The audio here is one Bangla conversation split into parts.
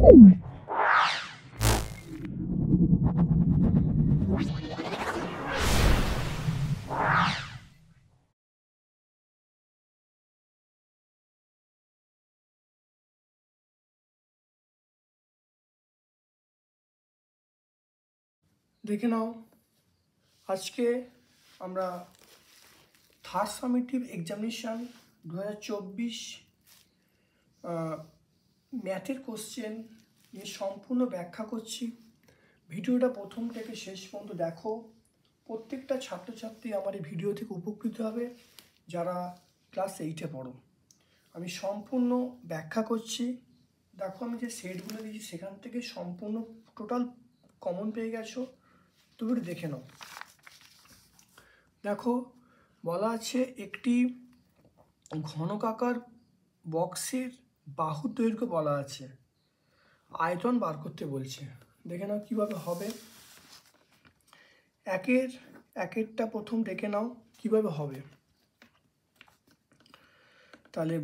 দেখে নাও, আজকে আমরা থার্ড সামেটিভ এক্সামিনেশান 2024 ম্যাথের কোশ্চেন নিয়ে সম্পূর্ণ ব্যাখ্যা করছি। ভিডিওটা প্রথম থেকে শেষ পর্যন্ত দেখো। প্রত্যেকটা ছাত্রছাত্রী আমার এই ভিডিও থেকে উপকৃত হবে যারা ক্লাস 8-এ পড়ো। আমি সম্পূর্ণ ব্যাখ্যা করছি। দেখো, আমি যে সেটগুলো দিয়েছি সেখান থেকে সম্পূর্ণ টোটাল কমন পেয়ে গেছো, তুমি একটু দেখে নাও। দেখো, বলা আছে একটি ঘনকাকার বক্সের বাহু দৈর্ঘ্য বলা আছে, আয়তন বার করতে বলছে। দেখে নাও কিভাবে হবে। একেরটা প্রথম দেখে নাও কিভাবে হবে। তাহলে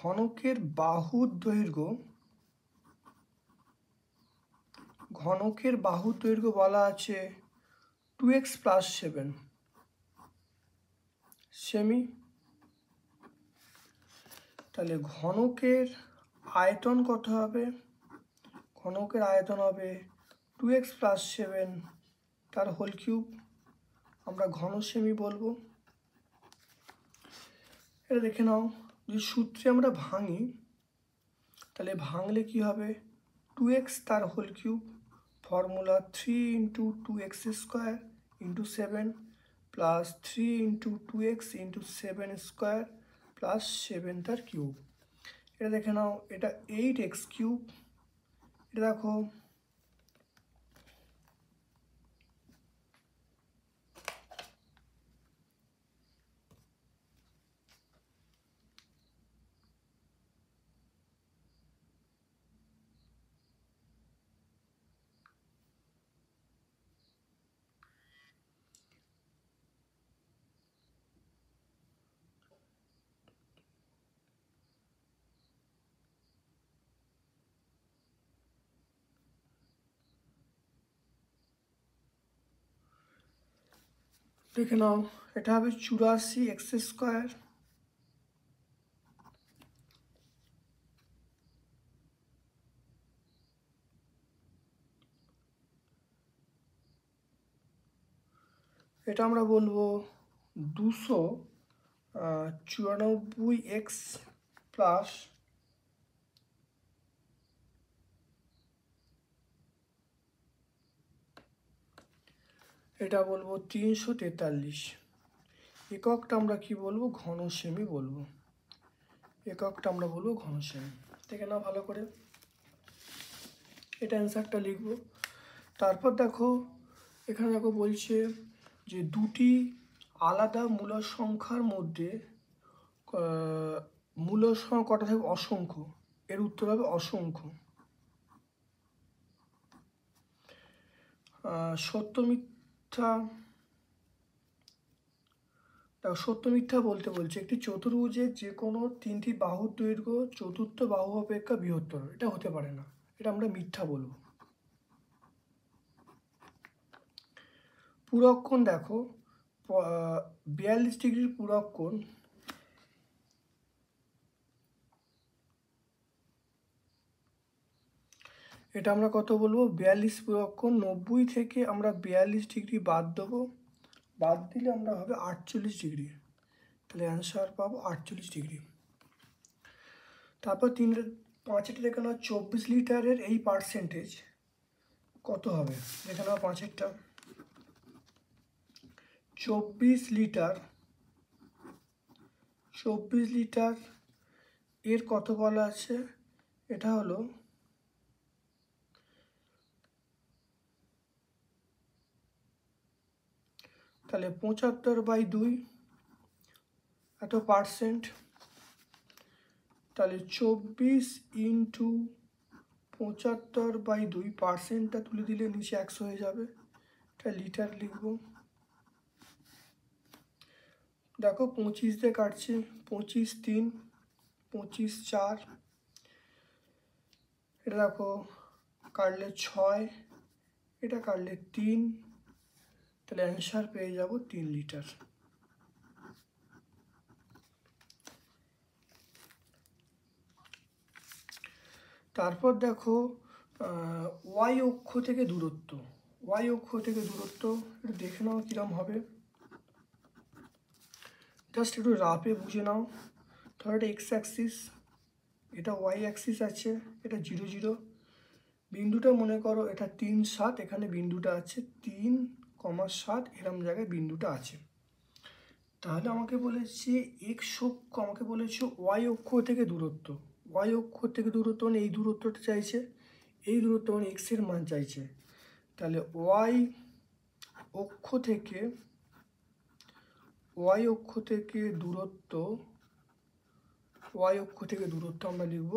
ঘনকের বাহুর দৈর্ঘ্য বলা আছে 2x + 7 সেমি। তাহলে ঘনকের আয়তন কত হবে? ঘনকের আয়তন হবে 2x + 7 তার হোল কিউব। আমরা ঘন সেমি বলবো। এটা দেখে নাও, যদি সূত্রে আমরা ভাঙি তাহলে ভাঙলে কি হবে? 2x তার whole cube, formula 3 × 2x² × 7 plus 3 × 2x × 7² plus 7 তার কিউব। এটা দেখে নাও, এটা 8x³ এটা দেখো দেখে নাও, এটা হবে 84x²। এটা আমরা বলবো 294x প্লাস এটা বলবো 343। এককটা আমরা কি বলবো? ঘন সেমি বলবো। এককটা আমরা বলবো ঘন সেমি। দেখে নাও ভালো করে, এটা অ্যান্সারটা লিখবো। তারপর দেখো, এখানে দেখো বলছে যে দুটি আলাদা মূলদ সংখ্যার মধ্যে মূলদ সংখ্যা কটা থাকবে? অসংখ্য। এর উত্তর হবে অসংখ্য। সত্য মিথ্যা বলতে বলছে একটি চতুর্ভুজের যে কোনো তিনটি বাহুর দৈর্ঘ্য চতুর্থ বাহু অপেক্ষা বৃহত্তর। এটা হতে পারে না, এটা আমরা মিথ্যা বলবো। পূরক কোণ দেখো, 42 ডিগ্রির পূরক কোণ এটা আমরা কত বলবো? 42 পূরক কোণ। 90 থেকে আমরা 42 ডিগ্রি বাদ দেবো, বাদ দিলে আমরা হবে 48 ডিগ্রি। তাহলে অ্যান্সার পাবো 48 ডিগ্রি। তারপর 5-টা দেখে নাও, 24 লিটারের এই পার্সেন্টেজ কত হবে? দেখে নাও 5-টা 24 লিটার এর কত বলা আছে? এটা হলো তাহলে 75/2 এত পার্সেন্ট। তাহলে 24 × 75/2 পার্সেন্টটা তুলে দিলে নিচে 100 হয়ে যাবে। এটা লিটার লিখবো। দেখো 25 দিয়ে কাটছে, 25 3 25 4, এটা দেখো কাটলে 6, এটা কাটলে 3, তাহলে অ্যান্সার পেয়ে যাব 3 লিটার। তারপর দেখো ওয়াই অক্ষ থেকে দূরত্ব, ওয়াই অক্ষ থেকে দূরত্ব একটু দেখে নাও কীরকম হবে, জাস্ট একটু রাফে বুঝে নাও। ধরো এটা এক্স অ্যাক্সিস, এটা ওয়াই অ্যাক্সিস আছে, এটা 0 0, বিন্দুটা মনে করো এটা 3 7, এখানে বিন্দুটা আছে 3,7, এরম জায়গায় বিন্দুটা আছে। তাহলে আমাকে বলেছে এক্স অক্ষ, আমাকে বলেছে ওয়াই অক্ষ থেকে দূরত্ব, ওয়াই অক্ষ থেকে দূরত্ব মানে এই দূরত্বটা চাইছে, এই দূরত্ব মানে এক্সের মান চাইছে। তাহলে ওয়াই অক্ষ থেকে দূরত্ব, ওয়াই অক্ষ থেকে দূরত্ব আমরা লিখব,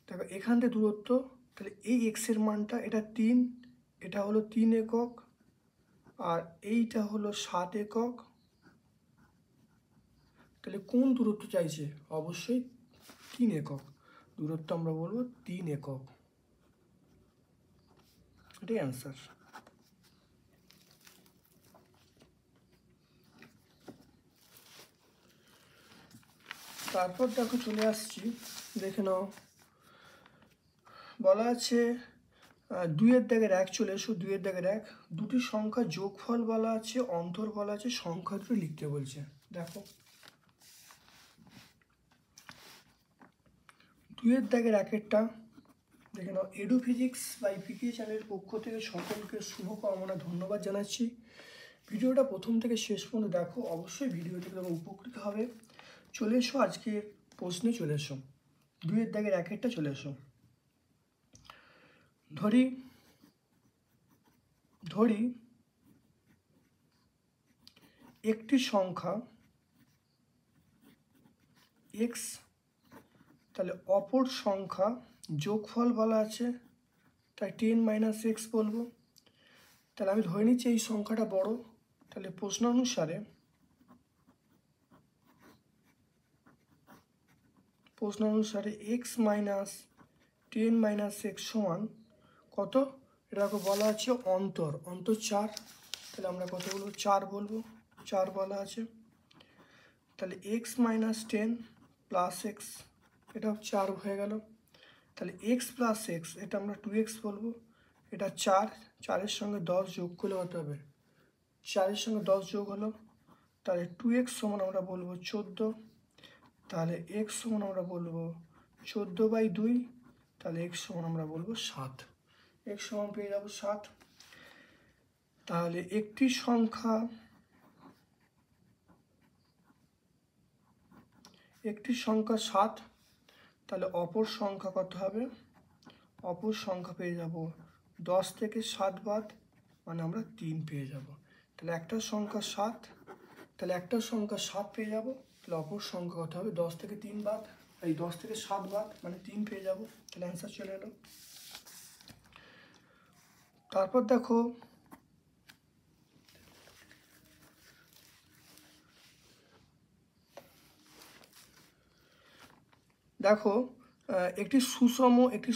দেখো এখান থেকে দূরত্ব, তাহলে এই এক্সের মানটা এটা 3, এটা হলো 3 একক, আর এইটা হলো 7 একক। তাহলে কোন দূরত্ব চাইছে? অবশ্যই 3 একক দূরত্ব, আমরা বলবো 3 একক, এটাই অ্যান্সার। তারপর দেখো চলে আসছি, দেখে নাও বলা আছে 2-এর দাগের 1 চলে এসো, 2-এর দাগের 1, দুটি সংখ্যা যোগফল বলা আছে, অন্তর বলা আছে, সংখ্যা দুটো লিখতে বলছে। দেখো 2-এর দাগের 1-এরটা দেখে নাও। এডু ফিজিক্স বাই পিকে চ্যানেলের পক্ষ থেকে সকলকে শুভকামনা, ধন্যবাদ জানাচ্ছি। ভিডিওটা প্রথম থেকে শেষ পর্যন্ত দেখো, অবশ্যই ভিডিও থেকে তোমরা উপকৃত হবে। চলে এসো আজকের প্রশ্নে, চলে এসো 2-এর দাগের 1-এরটা চলে এসো। ধরি একটি সংখ্যা x, তাহলে অপর সংখ্যা যোগফল বলা আছে, তাই 10 - x বলবো। তাহলে আমি ধরে নিচ্ছি এই সংখ্যাটা বড়, তাহলে প্রশ্ন অনুসারে x - 10 - x সমান কত? এটাকে বলা আছে অন্তর 4, তাহলে আমরা কত বলবো? 4 বলবো, 4 বলা আছে। তাহলে x - 10 + x, এটা 4 হয়ে গেল। তাহলে x + x, এটা আমরা 2x বলবো, এটা 4, 4-এর সঙ্গে 10 যোগ করলে কত হবে? 4-এর সঙ্গে 10 যোগ হলো, তাহলে 2x সমান আমরা বলবো 14, তাহলে x সমান আমরা বলবো 14/2, তাহলে x সমান আমরা বলবো 7, x সমান পেয়ে যাবো 7। তাহলে একটি সংখ্যা একটি সংখ্যা 7, তাহলে অপর সংখ্যা কত হবে? অপর সংখ্যা পেয়ে যাব 10 থেকে 7 বাদ, মানে আমরা 3 পেয়ে যাব। তাহলে একটা সংখ্যা 7, তাহলে একটা সংখ্যা 7 পেয়ে যাব, তাহলে অপর সংখ্যা কত হবে? 10 থেকে 3 বাদ, এই 10 থেকে 7 বাদ, মানে 3 পেয়ে যাব। তাহলে অ্যান্সার চলে এলো। তারপর দেখো দেখো একটি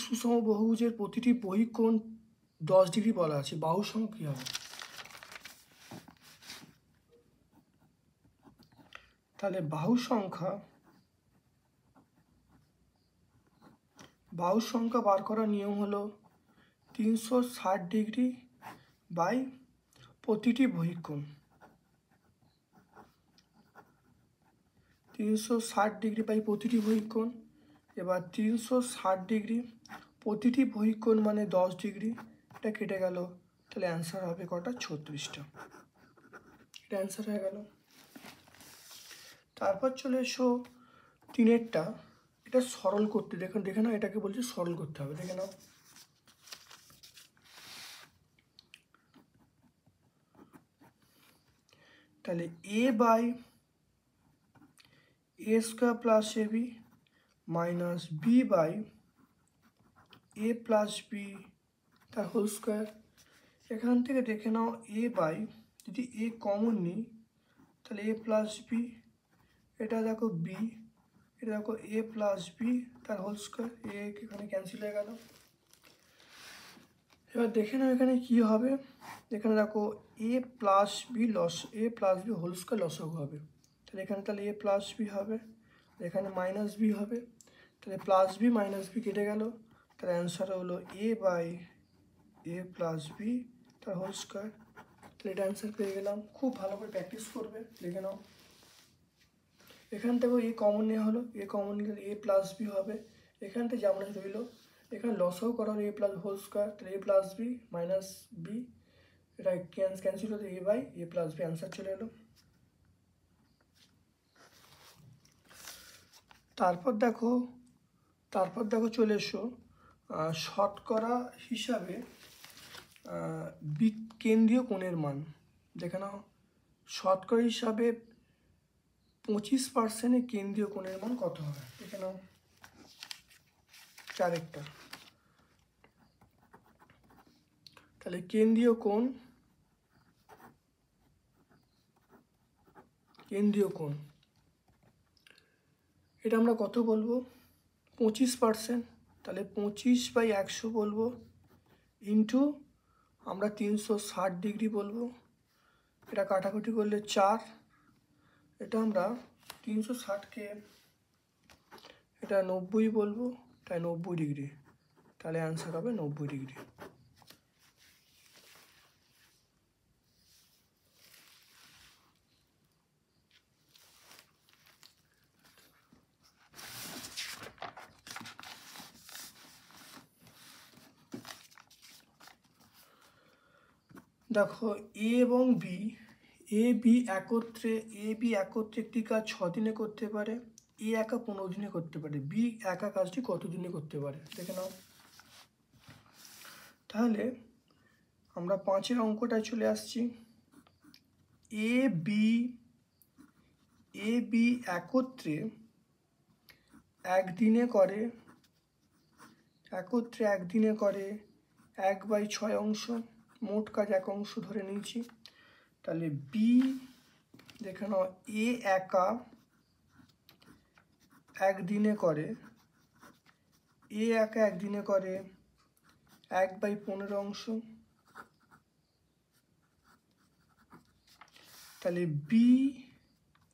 সুষম বহুভুজের প্রতিটি বহিঃকোণ 10 ডিগ্রি বলা আছে, বাহু সংখ্যা কী হবে? তাহলে বাহু সংখ্যা বার করার নিয়ম হলো 360 ডিগ্রি বাই প্রতিটি বহিঃকোণ, 360 ডিগ্রি বাই প্রতিটি বহিঃকোণ। এবার 360 ডিগ্রি প্রতিটি বহিঃকোণ মানে 10 ডিগ্রি, এটা কেটে গেল, তাহলে অ্যান্সার হবে কটা? 36টা, এটা অ্যান্সার হয়ে গেল। তারপর চলে এসো 3-এরটা, এটা সরল করতে, দেখে নাও, এটাকে বলছে সরল করতে হবে, দেখে নাও। তাহলে a/a² + ab মাইনাস b/a+b তার হোল স্কোয়ার। এখান থেকে দেখে নাও যদি a কমন নিই, তাহলে a+b, এটা দেখো b, এটা দেখো এ প্লাস বি তার হোল স্কোয়ার, এ এখানে ক্যান্সেল হয়ে গেল। এবার দেখে নাও এখানে কী হবে, এখানে দেখো এ প্লাস বি হোল স্কোয়ার লসাগু হবে, তাহলে এখানে তাহলে এ প্লাস বি হবে, এখানে মাইনাস বি হবে, তাহলে প্লাস বি মাইনাস বি কেটে গেল, তাহলে অ্যান্সার হলো এ বাই এ প্লাস বি তার হোল স্কোয়ার। তাহলে এটা অ্যান্সার পেয়ে গেলাম। খুব ভালো করে প্র্যাকটিস করবে, দেখে নাও। এখান থেকেও এ কমন নেওয়া হলো, এ কমন নিলে এ প্লাস বি হবে, এখান থেকে যেমন রইল এখানে লসাগু করা হলো এ প্লাস হোল স্কোয়ার, তাহলে a plus b minus b, এটা ক্যান্সেল হতে a by a plus b answer চলে এলো। তারপর দেখো চলে এসো শতকরা হিসাবে কেন্দ্রীয় কোণের মান। দেখে নাও শতকরা হিসাবে 25% কেন্দ্রীয় কোণের মান কত হবে, দেখে নাও। চারেরটা, তাহলে কেন্দ্রীয় কোণ এটা আমরা কত বলবো, 25%, তাহলে 25/100 বলবো, ইন্টু আমরা 360 ডিগ্রি বলবো, এটা কাটাকুটি করলে 4, এটা আমরা 360কে এটা 90 বলবো, তাই 90 ডিগ্রি, তাহলে অ্যান্সার হবে 90 ডিগ্রি। দেখো এ এবং বি একত্রে একটি কাজ 6 দিনে করতে পারে, এ একা 15 দিনে করতে পারে, বি একা কাজটি কত দিনে করতে পারে, দেখে নাও। তাহলে আমরা 5-এর অঙ্কটায় চলে আসছি। এ বি একত্রে একদিনে করে 1/6 অংশ, মোট কাজ 1 অংশ ধরে নিয়েছি। তাহলে বি দেখে নাও এ একা একদিনে করে 1/15 অংশ, তাহলে বি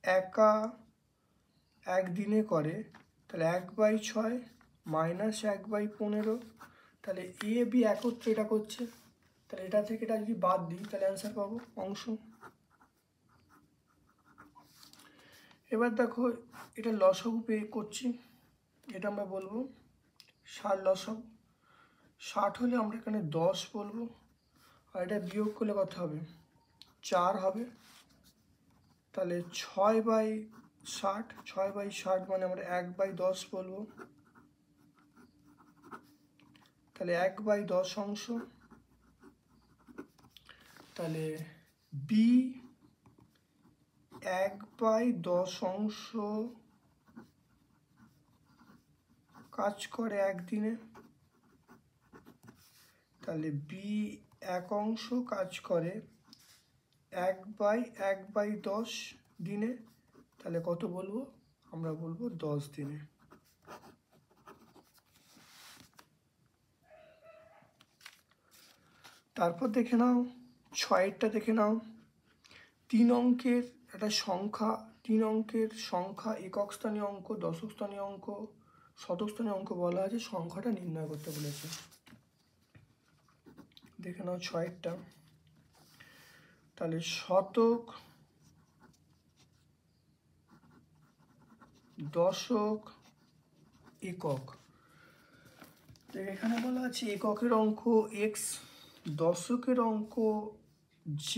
একা একদিনে করে তাহলে 1/6 মাইনাস 1/15, তাহলে এ বি একত্রে এটা করছে, তাহলে এটা থেকে এটা যদি বাদ দিই তাহলে অ্যান্সার পাবো অংশ। এবার দেখো এটা লসাগু করছি, এটা আমরা বলবো 60 লসাগু, 60 হলে আমরা এখানে 10 বলবো, আর এটা বিয়োগ করলে কত হবে 4 হবে, তাহলে 6/60 মানে আমরা 1/10 বলবো, তাহলে 1/10 অংশ, তাহলে বি 1/10 অংশ কাজ করে একদিনে, তাহলে বি 1 অংশ কাজ করে 1/10 দিনে, তাহলে কত বলবো, আমরা বলবো 10 দিনে। তারপর দেখে নাও 6-এরটা দেখে নাও, 3 অঙ্কের একটা সংখ্যা, 3 অঙ্কের সংখ্যা একক স্থানীয় অঙ্ক, দশক স্থানীয় অঙ্ক, শতক স্থানীয় অঙ্ক বলা আছে, সংখ্যাটা নির্ণয় করতে বলেছে। দেখে নাও 6-এরটা, তাহলে শতক, দশক, একক, এখানে বলা আছে এককের অঙ্ক x, দশকের অঙ্ক z,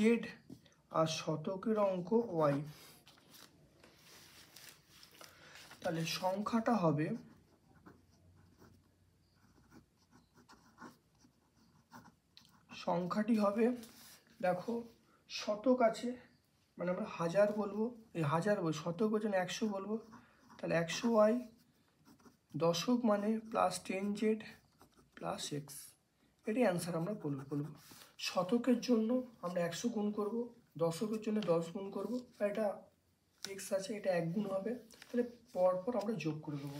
আর শতকের অঙ্ক y। তাহলে সংখ্যাটা হবে দেখো শতক আছে মানে আমরা 1000 বলবো, এই 1000 বলবো, শতক হচ্ছে 100 বলবো, তাহলে 100y, দশক মানে +10z + x, এটাই অ্যান্সার আমরা বলবো। শতকের জন্য আমরা 100 গুণ করব, দশকের জন্য 10 গুণ করব, আর এটা x আছে এটা 1 গুণ হবে, তাহলে পর পর আমরা যোগ করে দেবো।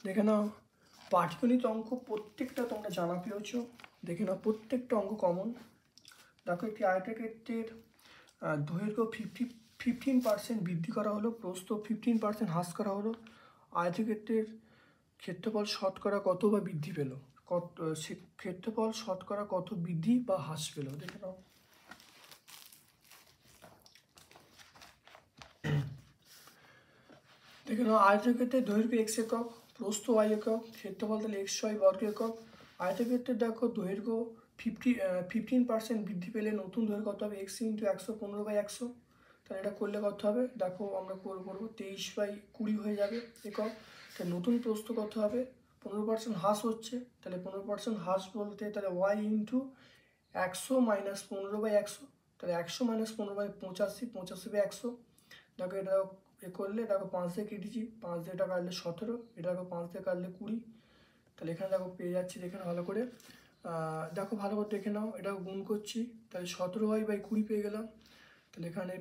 দেখে নাও পাটিগণিত অঙ্ক প্রত্যেকটা তোমরা জানা পেয়েছো। দেখে নাও প্রত্যেকটা অঙ্ক কমন। দেখো একটি আয়তক্ষেত্রের দৈর্ঘ্য 15% বৃদ্ধি করা হলো, প্রস্থ 15% হ্রাস করা হলো। আয়তক্ষেত্রের ক্ষেত্রফল শতকরা কত বা বৃদ্ধি পেল, ক্ষেত্রফল শতকরা কত বৃদ্ধি বা হ্রাস পেল। দেখে নাও আয়তক্ষেত্রের দৈর্ঘ্য x একক, প্রস্থ y একক, ক্ষেত্রফল তাহলে xy বর্গ একক। আয়তক্ষেত্রের দেখো দৈর্ঘ্য 15% বৃদ্ধি পেলে নতুন দৈর্ঘ্য কত হবে, x × 100 15/100। তাহলে এটা করলে কত হবে, দেখো আমরা করবো 23/20 হয়ে যাবে একক। তাহলে নতুন প্রস্থ কত হবে, 15% হ্রাস হচ্ছে, তাহলে 15% হ্রাস বলতে তাহলে y × 100 - 15/100, তাহলে 100 - 15/85 85/100। দেখো এটা করলে দেখো 5 দিয়ে কেটেছি, 5 দিয়ে এটা কাটলে 17, এটা দেখো 5 দিয়ে কাটলে 20। তাহলে এখানে দেখো পেয়ে যাচ্ছি, দেখে ভালো করে দেখো ভালো করে দেখে নাও, এটা গুণ করছি, তাহলে 17y/20 পেয়ে গেলাম। তাহলে এখানে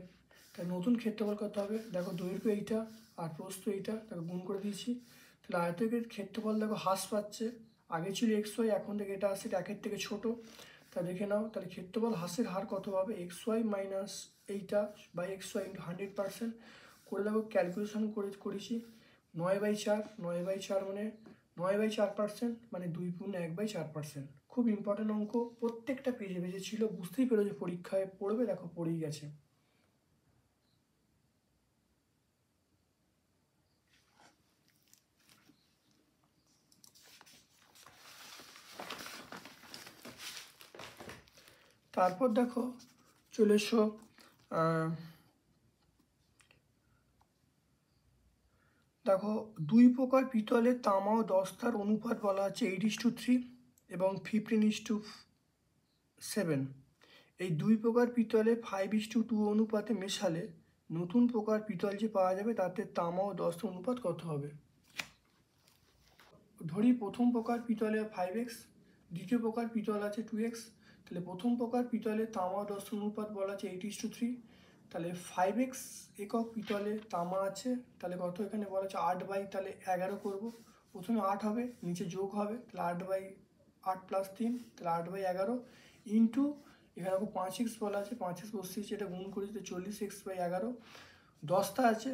তাহলে নতুন ক্ষেত্রফল কত হবে, দেখো দৈর্ঘ্য এইটা আর প্রস্থ এইটা, দেখো গুণ করে দিয়েছি। তাহলে আয়তক্ষেত্রের ক্ষেত্রফল দেখো হ্রাস পাচ্ছে, আগে ছিল xy, এখন থেকে এটা আসছে একের থেকে ছোটো। তা দেখে নাও তাহলে ক্ষেত্রফল হ্রাসের হার কত হবে, xy মাইনাস এইটা বাই xy × 100% করে দেখো ক্যালকুলেশন করেছি 9/4, 9/4 মানে 9/4% মানে 2 গুণ 1/4%। খুব ইম্পর্টেন্ট অঙ্ক, প্রত্যেকটা পেজে পেজে ছিল, বুঝতেই পেরো যে পরীক্ষায় পড়বে, দেখো পড়েই গেছে। তারপর দেখো চলে এসো দেখো 2 প্রকার পিতলে তামা ও দস্তার অনুপাত বলা আছে 8:3 এবং 15:7। এই 2 প্রকার পিতলে 5:2 অনুপাতে মেশালে নতুন প্রকার পিতল যে পাওয়া যাবে তাতে তামা ও দস্তার অনুপাত কত হবে। ধরি প্রথম প্রকার পিতলে 5x, দ্বিতীয় প্রকার পিতল আছে 2x। তাহলে প্রথম প্রকার পিতলে তামা ও দস্তার অনুপাত বলা আছে 8:3। তাহলে 5x একক পিতলে তামা আছে, তাহলে কত এখানে বলা আছে 8/11 করবো। প্রথমে 8 হবে, নিচে যোগ হবে, তাহলে 8 + 3, তাহলে 8/11 ইন্টু এখানে 5x বলা আছে, 5x বসিয়েছি, এটা গুণ করেছি, 40x/11। দস্তা আছে,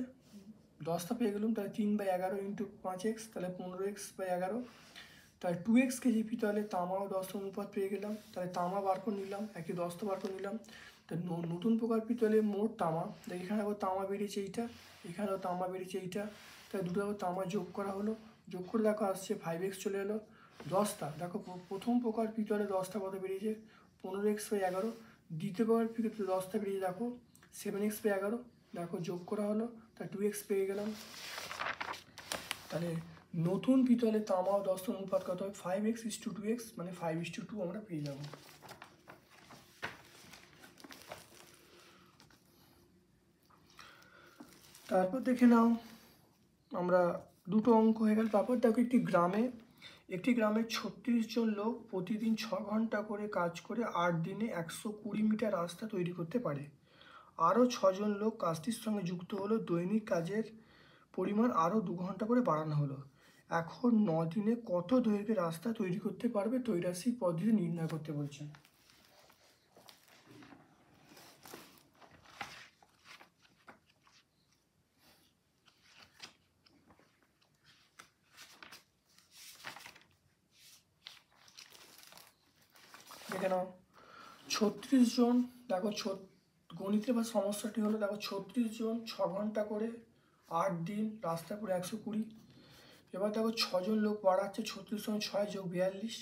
দস্তা পেয়ে গেলাম, তাহলে 3/11 ইন্টু 5x, তাহলে 15x/11। তাহলে 2x কেজি পিতলে তামা ও দস্তার অনুপাত পেয়ে গেলাম, তাহলে তামা বার করে নিলাম, একই দস্তা বার করে নিলাম। তাহলে নতুন প্রকার পিতলে মোট তামা, এখানে দেখো তামা বেরিয়েছে এইটা, এখানেও তামা বেরিয়েছে এইটা, তাহলে দুটো তামা যোগ করা হলো, যোগ করে দেখো আসছে 5x চলে এলো। দস্তা দেখো প্রথম প্রকার পিতলে দস্তা কত বেরিয়েছে 15x/11, দ্বিতীয় প্রকার পিতলে দস্তা বেরিয়েছে দেখো 7x/11, দেখো যোগ করা হলো, তাহলে 2x পেয়ে গেলাম। তাহলে নতুন পিতলে তামা ও দস্তার অনুপাত কত হবে, 5x/2x মানে 5:2 আমরা পেয়ে যাব। তারপর দেখে নাও আমরা দুটো অঙ্ক হয়ে গেল। তারপর দেখো একটি গ্রামে 36 জন লোক প্রতিদিন 6 ঘন্টা করে কাজ করে 8 দিনে 120 মিটার রাস্তা তৈরি করতে পারে। আরও 6 জন লোক কাজটির সঙ্গে যুক্ত হলো, দৈনিক কাজের পরিমাণ আরও 2 ঘন্টা করে বাড়ানো হলো। এখন 9 দিনে কত দৈর্ঘ্যের রাস্তা তৈরি করতে পারবে, ত্রৈরাসিক পদ্ধতি নির্ণয় করতে বলছেন। দেখে নাও 36 জন, দেখো গণিতের বা সমস্যাটি হলো দেখো 36 জন 6 ঘন্টা করে 8 দিন রাস্তা করে 120। এবার দেখো 6 জন লোক বাড়াচ্ছে, 36 সঙ্গে 6 যোগ 42।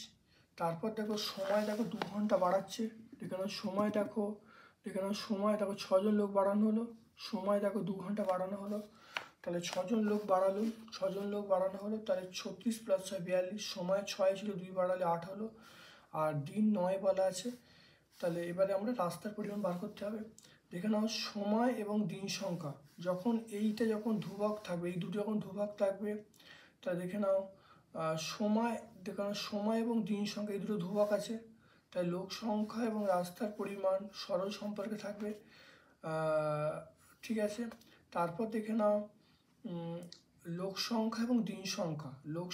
তারপর দেখো সময় দেখো 2 ঘন্টা বাড়াচ্ছে, এখানে সময় দেখো 6 জন লোক বাড়ানো হলো, সময় দেখো 2 ঘন্টা বাড়ানো হলো। তাহলে 6 জন লোক বাড়ানো হলো, তাহলে 36 + 6 42, সময় 6 ছিল 2 বাড়ালে 8 হলো, আর দিন 9 বলা আছে। তাহলে এবারে আমরা রাস্তার পরিমাণ বার করতে হবে। দেখে নাও সময় এবং দিন সংখ্যা যখন এইটা যখন ধ্রুবক থাকবে, এই দুটো যখন ধ্রুবক থাকবে, তাহলে দেখে নাও সময় দেখুন, সময় এবং দিন সংখ্যা এই দুটো ধ্রুবক আছে, তাই লোক সংখ্যা এবং রাস্তার পরিমাণ সরল সম্পর্কে থাকবে। ঠিক আছে, তারপর দেখে নাও লোক সংখ্যা এবং দিন সংখ্যা। লোক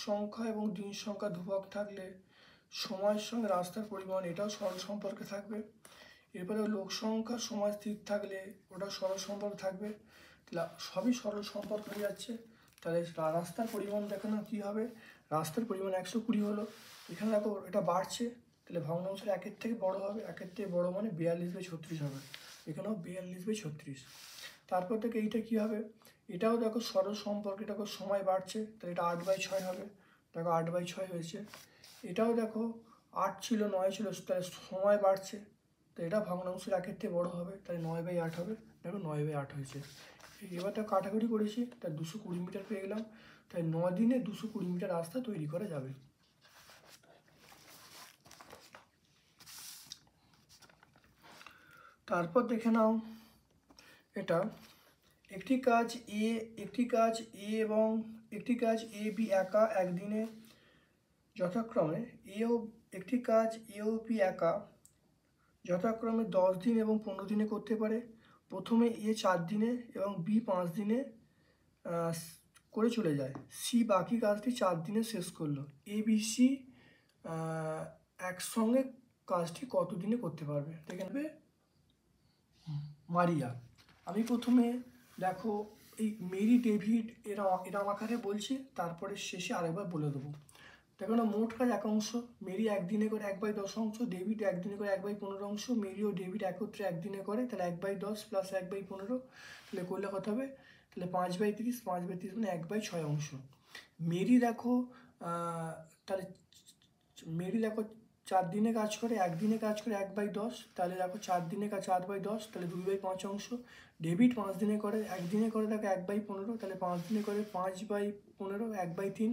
সংখ্যা এবং দিন সংখ্যা ধ্রুবক থাকলে সময়ের সঙ্গে রাস্তার পরিমাণ এটাও সরল সম্পর্কে থাকবে। এরপরে লোক সংখ্যা সময় স্থির থাকলে ওটা সরল সম্পর্ক থাকবে। তাহলে সবই সরল সম্পর্ক হয়ে যাচ্ছে। তাহলে রাস্তার পরিমাণ দেখো না কী হবে, রাস্তার পরিমাণ 120 হলো, এখানে দেখো এটা বাড়ছে, তাহলে ভগ্নাংশের 1-এর থেকে বড় হবে, 1-এর থেকে বড় মানে 42/36 হবে, এখানেও 42/36। তারপর থেকে এইটা কী হবে, এটাও দেখো সরল সম্পর্কে, দেখো সময় বাড়ছে, তাহলে এটা 8/6 হবে, দেখো 8/6 হয়েছে। এটাও দেখো 8 ছিল 9 ছিল, তাহলে সময় বাড়ছে, তো এটা ভগ্নাংশের 1-এর থেকে বড় হবে, তাহলে 9/8 হবে, দেখো 9/8 হয়েছে। এবার তো কাটাকুটি করেছি, তাই 220 মিটার পেয়ে গেলাম, তাই 9 দিনে 220 মিটার রাস্তা তৈরি করা যাবে। তারপর দেখে নাও এটা একটি কাজ এ এবং একটি কাজ এ বি একা একদিনে যথাক্রমে একটি কাজ এ ও বি একা যথাক্রমে 10 দিন এবং 15 দিনে করতে পারে। প্রথমে এ 4 দিনে এবং বি 5 দিনে করে চলে যায়, সি বাকি কাজটি 4 দিনে শেষ করলো। এ বি সি একসঙ্গে কাজটি কত দিনে করতে পারবে দেখে নেবে। মারিয়া, আমি প্রথমে দেখো এই মেরি ডেভিড এরা আকারে বলছি, তারপরে শেষে আরেকবার বলে দেবো। দেখো না, মোট কাজ 1 অংশ, মেরি একদিনে করে 1/10 অংশ, ডেভিড একদিনে করে 1/15 অংশ, মেরি ও ডেভিড একত্রে একদিনে করে, তাহলে 1/10 প্লাস 1/15, তাহলে করলে কত হবে, তাহলে 5/30 5/30 মানে 1/6 অংশ। মেরি দেখো তাহলে মেরি দেখো 4 দিনে কাজ করে, একদিনে কাজ করে 1/10, তাহলে দেখো 4 দিনে কাজ 4/10, তাহলে 2/5 অংশ। ডেভিড 5 দিনে করে, একদিনে করে দেখো 1/15, তাহলে 5 দিনে করে 5/15 1/3,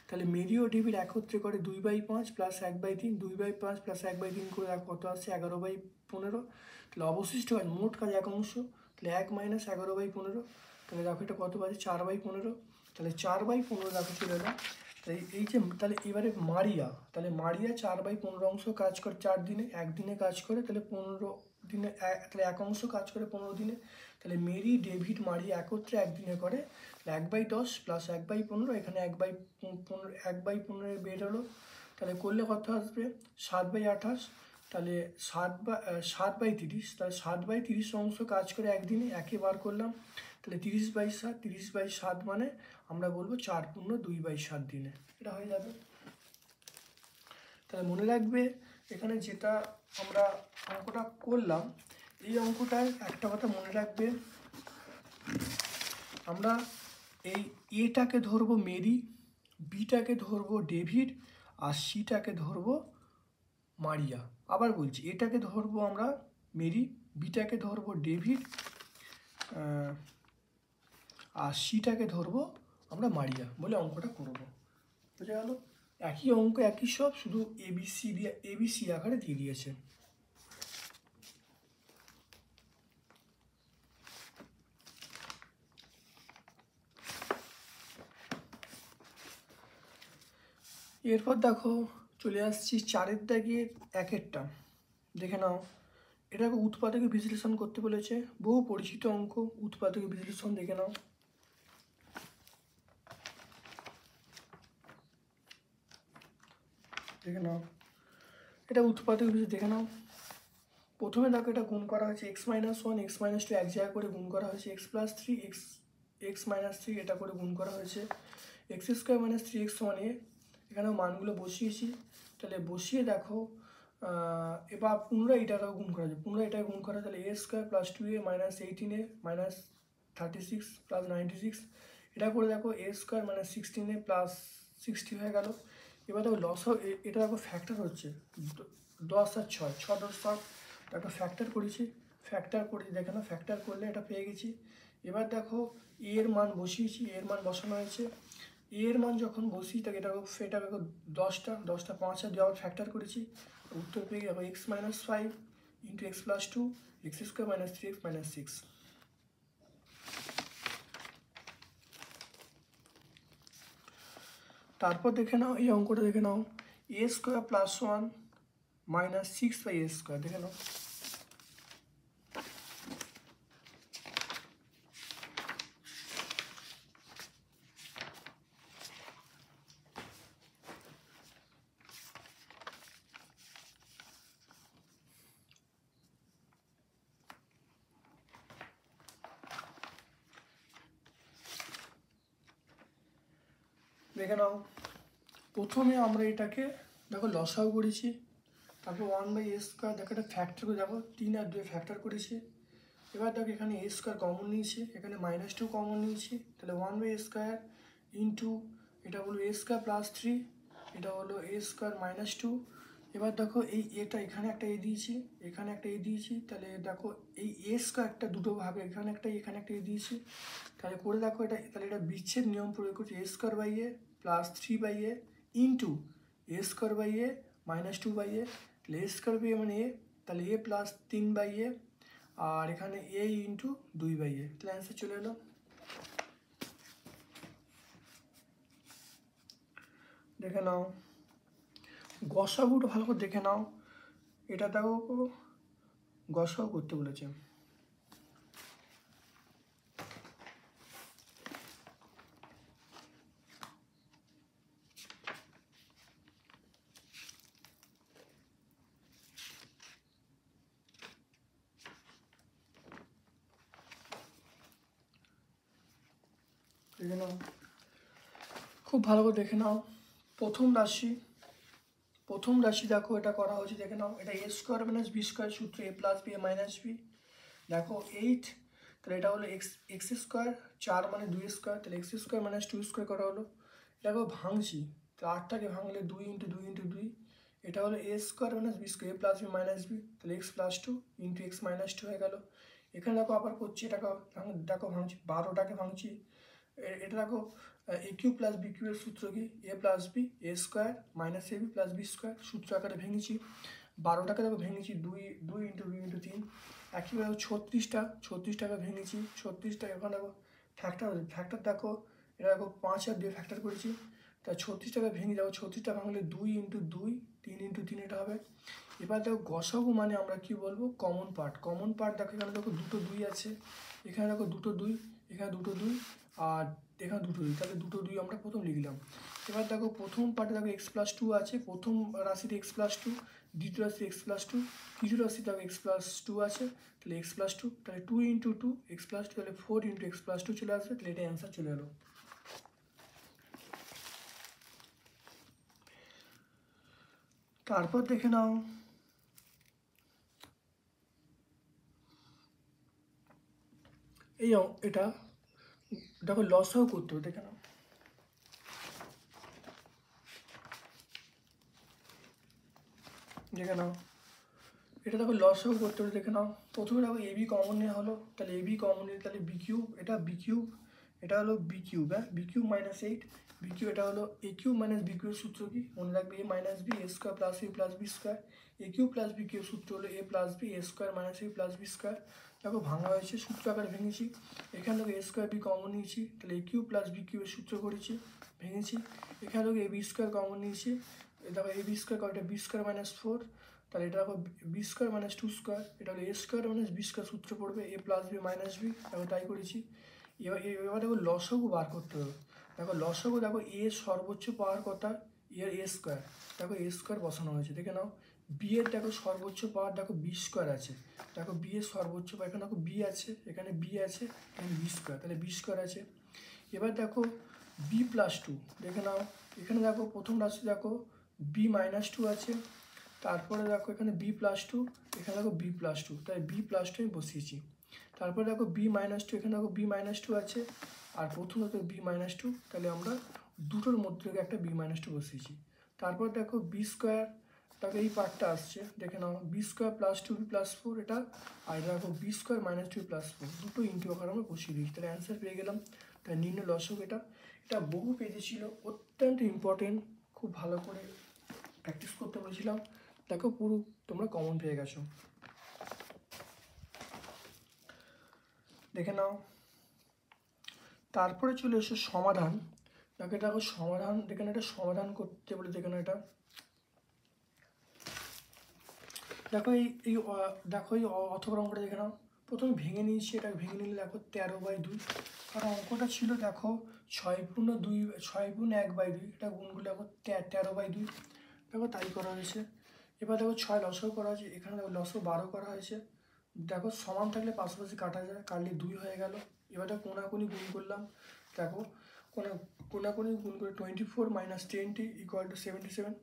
তাহলে মেরি ও ডেভিড একত্রে করে 2/5 প্লাস 1/3, 2/5 প্লাস 1/3 করে দেখো কত আসছে 11/15, তাহলে অবশিষ্ট হয় মোট কাজ 1 অংশ, তাহলে 1 - 11/15, তাহলে দেখো এটা কত পাচ্ছে 4/15, তাহলে 4/15 দেখো চলে এলাম। তাই এই যে তাহলে এবারে মারিয়া, তাহলে মারিয়া 4/15 অংশ কাজ করে 4 দিনে, একদিনে কাজ করে, তাহলে 15 দিনে তাহলে 1 অংশ কাজ করে 15 দিনে, তাহলে মেরি ডেভিড মারিয়া একত্রে একদিনে করে 1/10 প্লাস 1/15, এখানে 1/15 বের হলো, তাহলে করলে কত আসবে 7/28, তাহলে 7/30, তাহলে 7/30 অংশ কাজ করে একদিনে, একে বার করলাম, তাহলে 30/7, 30/7 মানে আমরা বলবো 4×2/7 দিনে, এটা হয়ে যাবে। তাহলে মনে রাখবে এখানে যেটা আমরা অঙ্কটা করলাম, এই অঙ্কটায় একটা কথা মনে রাখবে, আমরা এই এটাকে ধরবো মেরি, বিটাকে ধরবো ডেভিড, আর সিটাকে ধরবো মারিয়া। আবার বলছি, এটাকে ধরবো আমরা মেরি, বিটাকে ধরবো ডেভিড, আর সিটাকে ধরবো আমরা মারিয়া বলে অঙ্কটা করব। বুঝে গেল? একই অঙ্ক একই সব, শুধু এবিসি আকারে দিয়ে দিয়েছে। এরপর দেখো চলে আসছি 4-এর দাগের 1-এরটা, দেখে নাও। এটাকে উৎপাদকে বিশ্লেষণ করতে বলেছে, বহু পরিচিত অঙ্ক, উৎপাদকে বিশ্লেষণ দেখে নাও। দেখে নাও এটা উৎপাদক দেখে নাও। প্রথমে দেখো এটা গুণ করা হয়েছে x-1 x-2 এক জায়গায় করে গুণ করা হয়েছে, x+3 x-3 এটা করে গুণ করা হয়েছে, x² - 3x a, এখানেও মানগুলো বসিয়েছি, তাহলে বসিয়ে দেখো এবার পুনরায় এটাকেও গুণ করা যায়, পুনরায় এটাকে গুণ করা, তাহলে a² + 2a - 18a - 36 + 96, এটা করে দেখো a² - 16a + 60 হয়ে গেল। এবার দেখো এটা দেখো ফ্যাক্টর হচ্ছে 10 আর 6, 6 10 7, একটা ফ্যাক্টর করেছি, দেখে না, ফ্যাক্টর করলে এটা পেয়ে গেছি। এবার দেখো এর মান বসিয়েছি, এর মান বসানো হয়েছে, এর মান যখন বসি তাকে এটাকে 10টা 5 আর দিয়ে আবার ফ্যাক্টর করেছি, উত্তর পেয়ে যাবো x - 5 × x + 2 x² - 3x - 6। তারপর দেখে নাও এই অঙ্কটা দেখে নাও, a square plus 1 minus 6/a square দেখে নাও। দেখে নাও প্রথমে আমরা এটাকে দেখো লসাও করেছি, তারপর 1/a স্কোয়ার দেখো এটা ফ্যাক্টর করে, দেখো 3 আর 2 ফ্যাক্টর করেছি। এবার দেখো এখানে a স্কোয়ার কমন নিয়েছি, এখানে -2 কমন নিয়েছি, তাহলে 1/a স্কোয়ার ইন্টু এটা হলো a স্কোয়ার প্লাস 3, এটা হলো a স্কোয়ার -2। এবার দেখো এই এটা এখানে একটা a দিয়েছি, এখানে একটা a দিয়েছি, তাহলে দেখো এই a স্কোয়ারটা দুটো ভাগে, এখানে একটা a দিয়েছি, তাহলে করে দেখো এটা, তাহলে এটা বিচ্ছেদ নিয়ম প্রয়োগ করছি, a square by a plus 3/a into a square by a -2/a, তাহলে a স্কোয়ার বাই a মানে a, তাহলে a প্লাস 3/a আর এখানে a ইন্টু 2/a, তাহলে অ্যান্সার চলে এলো। দেখে নাও গসাগুটা ভালো করে দেখে নাও, এটা দেখো গসাও করতে বলেছে। দেখে নাও খুব ভালো করে দেখে নাও, প্রথম রাশি দেখো এটা করা হয়েছে, দেখে নাও এটা a square minus b square সূত্র, a plus b minus b, দেখো 8, তাহলে এটা হলো এক্স স্কোয়ার, 4 মানে 2 স্কোয়ার, তাহলে এক্স স্কোয়ার মাইনাস 2 স্কোয়ার করা হলো। দেখো ভাঙছি, তো 8টাকে ভাঙলে 2 ইন্টু 2 ইন্টু 2, এটা হলো a square minus b square, a plus b minus b, তাহলে x plus 2 into x minus 2 হয়ে গেল। এখানে দেখো আবার করছি, এটাকে দেখো ভাঙছি, 12টাকে ভাঙছি, এটা দেখো এ কিউ প্লাস বি কিউ এর সূত্র কি, এ plus B A square minus A B plus B square, সূত্র আকারে ভেঙেছি। 12টাকে দেখো ভেঙেছি 2 ইন্টু 2 ইন্টু 3, একইভাবে 36টাকে ভেঙেছি, 36টা এখন দেখো ফ্যাক্টর দেখো, এটা দেখো 5 আর 2 ফ্যাক্টর করেছি, তা 36টাকে ভেঙে যাবো, 36টা ভাঙলে 2 ইন্টু 2 3 ইন্টু 3 এটা হবে। এবার দেখো গসাগু মানে আমরা কি বলবো, কমন পার্ট দেখো, এখানে দেখো দুটো 2 আছে, এখানে দেখো দুটো 2, এখানে দুটো 2 আর এখানে দুটো 2, তাহলে দুটো 2 আমরা প্রথম লিখলাম। এবার দেখো প্রথম পার্টে দেখো এক্স প্লাস 2 আছে, প্রথম রাশিতে এক্স প্লাস 2, দ্বিতীয় রাশি এক্স প্লাস 2, তৃতীয় রাশি দেখো এক্স প্লাস 2 আছে, তাহলে এক্স প্লাস 2, তাহলে 2 ইন্টু 2 এক্স প্লাস 2, তাহলে 4 ইন্টু এক্স প্লাস 2 চলে আসবে, তাহলে এটা অ্যান্সার চলে এলো। তারপর দেখে নাও এই এটা দেখো লসও করতে হবে, দেখে নাও এটা দেখো লসও করতে হবে, দেখে নাও প্রথমে দেখো এ বি কমন নেওয়া হলো, তাহলে এ বি কমন নিয়ে তাহলে বি কিউব, এটা হলো বি কিউব, হ্যাঁ B cube minus 8 B cube, এটা হলো এ কিউব মাইনাস বি কিউবের সূত্র কি মনে রাখবে, এ minus B A square plus A plus B square, A cube plus B কিউবের সূত্র হলো এ plus B A square minus A plus B square. দেখো ভাঙা হয়েছে, সূত্র আকারে ভেঙেছি, এখানে দেখো এ স্কোয়ার বি কমন নিয়েছি, তাহলে এ কিউব প্লাস বি কিউবের সূত্র করেছি, ভেঙেছি, এখানে দেখো এ বি স্কোয়ার কমন নিয়েছি, দেখো এ বি স্কোয়ার কয়টা বি স্কোয়ার মাইনাস 4, তাহলে এটা দেখো বি স্কোয়ার মাইনাস 2 স্কোয়ার, এটা হলো এ স্কোয়ার মাইনাস বি স্কোয়ার সূত্র পড়বে এ প্লাস বি মাইনাস বি, দেখো তাই করেছি। এবার দেখো লসাগু বার করতে হবে, দেখো লসাগু দেখো এ সর্বোচ্চ পাওয়ার কথা, এর এ স্কোয়ার, দেখো এ স্কোয়ার বসানো হয়েছে, দেখে নাও বি এর দেখো সর্বোচ্চ পাওয়ার দেখো বি স্কোয়ার আছে, দেখো বি এর সর্বোচ্চ পাওয়ার, এখানে দেখো বি আছে, এখানে বি আছে, এখানে বি স্কোয়ার, তাহলে বি স্কোয়ার আছে। এবার দেখো বি প্লাস 2, দেখে নাও এখানে দেখো প্রথম রাশি দেখো বি মাইনাস 2 আছে, তারপরে দেখো এখানে বি প্লাস 2, এখানে দেখো বি প্লাস 2, তাই বি প্লাস 2 আমি বসিয়েছি। তারপরে দেখো বি মাইনাস 2, এখানে দেখো বি মাইনাস 2 আছে, আর প্রথম দেখো বি মাইনাস 2, তাহলে আমরা দুটোর মধ্যে থেকে একটা বি মাইনাস 2 বসিয়েছি। তারপর দেখো বি স্কোয়ার, দেখো এই পার্টটা আসছে, দেখে নাও b square plus 2 b plus 4 এটা, আর দেখো বি স্কোয়ার মাইনাস 2 প্লাস 4, দুটো ইন্টু আকারে আমরা বসিয়ে দিয়েছি, তাহলে অ্যান্সার পেয়ে গেলাম। তাই নির্ণয় লসক এটা বহু পেজে ছিল, অত্যন্ত ইম্পর্টেন্ট, খুব ভালো করে প্র্যাকটিস করতে বলেছিলাম, দেখো পুরো তোমরা কমন পেয়ে গেছো। দেখে নাও তারপরে চলে এসো সমাধান। দেখো এটা সমাধান, দেখেন এটা সমাধান করতে বলে, দেখেন এটা দেখো দেখো এই অথবা অঙ্কটা দেখে নাও। প্রথমে ভেঙে নিয়েছি, এটা ভেঙে নিলে দেখো 13/2, কারণ অঙ্কটা ছিল দেখো 6/2, 6/1/2, এটা গুণগুলো দেখো 13/2, দেখো তাই করা হয়েছে। এবার দেখো 6 লসও করা হয়েছে, এখানে দেখো লসও 12 করা হয়েছে। দেখো সমান থাকলে পাশাপাশি কাটা যায়, কাটলে 2 হয়ে গেল। এবার দেখো কোনাকুনি গুণ করলাম, দেখো কোনাকুনি গুণ করে 24 - 10t = 77,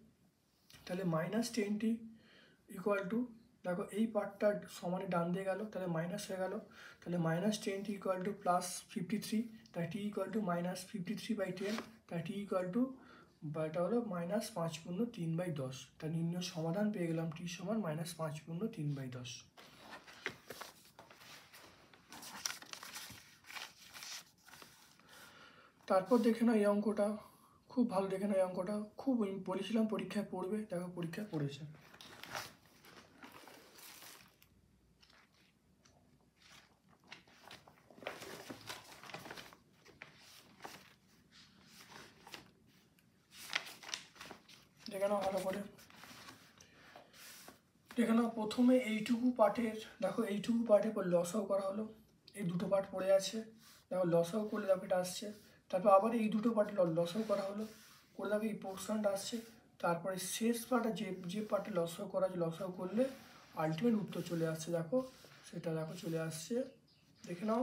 তাহলে -10t = দেখো এই পার্টটা সমানে ডান দিয়ে গেল, তাহলে মাইনাস হয়ে গেল, তাহলে -10t = +53, তাই t = -53/10, তাই t বা এটা হলো -5/3/10। তার নির্ণয় সমাধান পেয়ে গেলাম t সমান -5/3/10। তারপর দেখে নাও এই অঙ্কটা, খুব ভালো দেখে নাও এই অঙ্কটা, খুব বলেছিলাম পরীক্ষায় পড়বে, দেখো পরীক্ষায় পড়েছে। দেখে নাও ভালো করে, দেখে নাও প্রথমে এইটুকু পার্টের, দেখো এইটুকু পার্টের পর লসাও করা হলো, এই দুটো পার্ট পড়ে আছে, দেখো লসাও করলে দেখো এটা আসছে, তারপর আবার এই দুটো পার্টে লসাও করা হলো, করে দেখো এই পোর্শনটা আসছে, তারপরে শেষ পার্টে যে পার্টে লসাও করা আছে, লসাও করলে আলটিমেট উত্তর চলে আসছে, দেখো সেটা দেখো চলে আসছে। দেখে নাও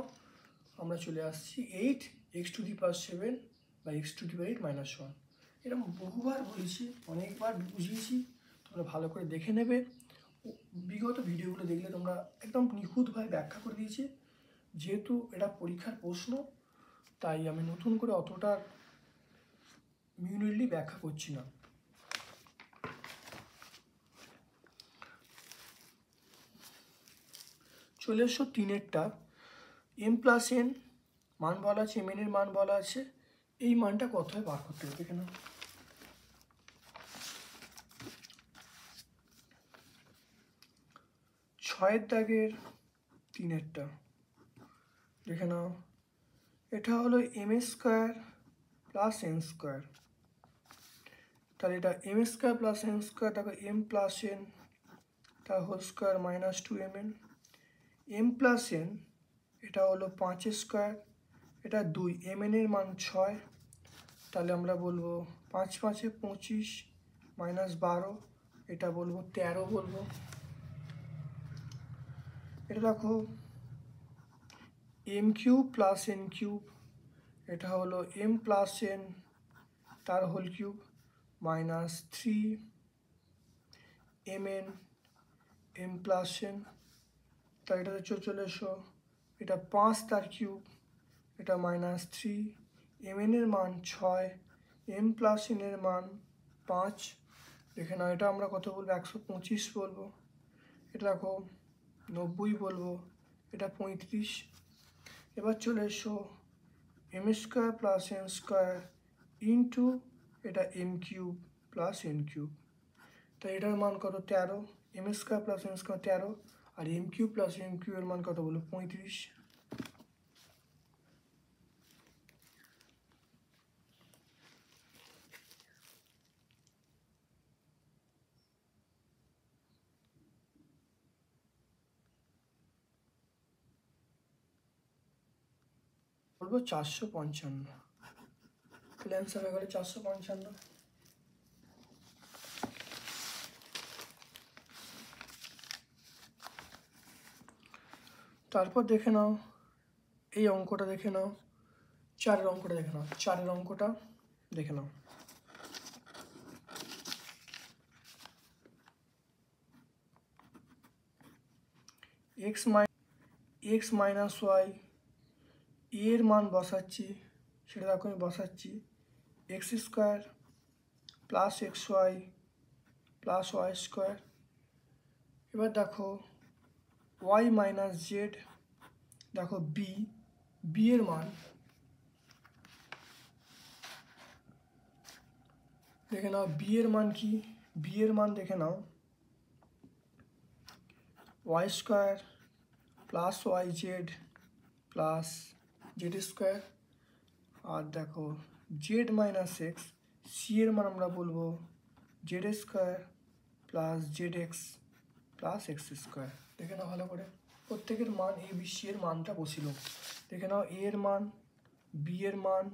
আমরা চলে আসছি 8x⁻7 বা x⁻8 - 1। এরকম বহুবার বলেছি, অনেকবার বুঝিয়েছি, তোমরা ভালো করে দেখে নেবে। বিগত ভিডিওগুলো দেখলে তোমরা একদম নিখুঁতভাবে ব্যাখ্যা করে দিয়েছি। যেহেতু এটা পরীক্ষার প্রশ্ন, তাই আমি নতুন করে অতটা মিনিটলি ব্যাখ্যা করছি না। চলে এসো 3-এরটা, m+n মান বলা আছে, mn এর মান বলা আছে, এই মানটা কত হয় বার করতে হবে। দেখে নাও 6 দাগের 3-এরটা, দেখে নাও এটা হলো m² + n², তাহলে এটা m² + n², দেখো m+n তার হোল স্কোয়ার -2mn, m+n এটা হলো 5² এটা 2, mn এর মান 6, তাহলে আমরা বলবো 5 × 5 = 25 -12, এটা বলবো 13 বলবো। এটা দেখো m³ + n³ এটা হলো m+n তার হোল কিউব -3 mn m+n, তাই এটাতে চলে এসো, এটা 5 তার কিউব, এটা -3, mn এর মান 6, m+n এর মান 5, দেখে নাও এটা আমরা কত বলবো, 125 বলবো, এটা দেখো 90 বলবো, এটা 35। এবার চলে এসো m² + n² ইন্টু এটা m³ + n³, তাই এটার মান কত 13, m² + n² 13, আর m³ + n³ এর মান কত বলো 35। বলবো 455, তাহলে অ্যান্সার হয়ে গেল 455। তারপর দেখে নাও এই অঙ্কটা, দেখে নাও 4-এর অঙ্কটা, দেখে নাও 4-এর অঙ্কটা, দেখে নাও x - y এর মান বসাচ্ছি, সেটা দেখো আমি বসাচ্ছি x² + xy + y²। এবার দেখো y - z, দেখো b এর মান, দেখে নাও b এর মান কি, b এর মান দেখে নাও y² + yz + z², আর দেখো জেড মাইনাস এক্স, সি এর মান আমরা বলবো Z square plus Z x plus x square. দেখে নাও ভালো করে, প্রত্যেকের মান এ বি সি এর মানটা বসিল। দেখে নাও এ এর মান, বি এর মান,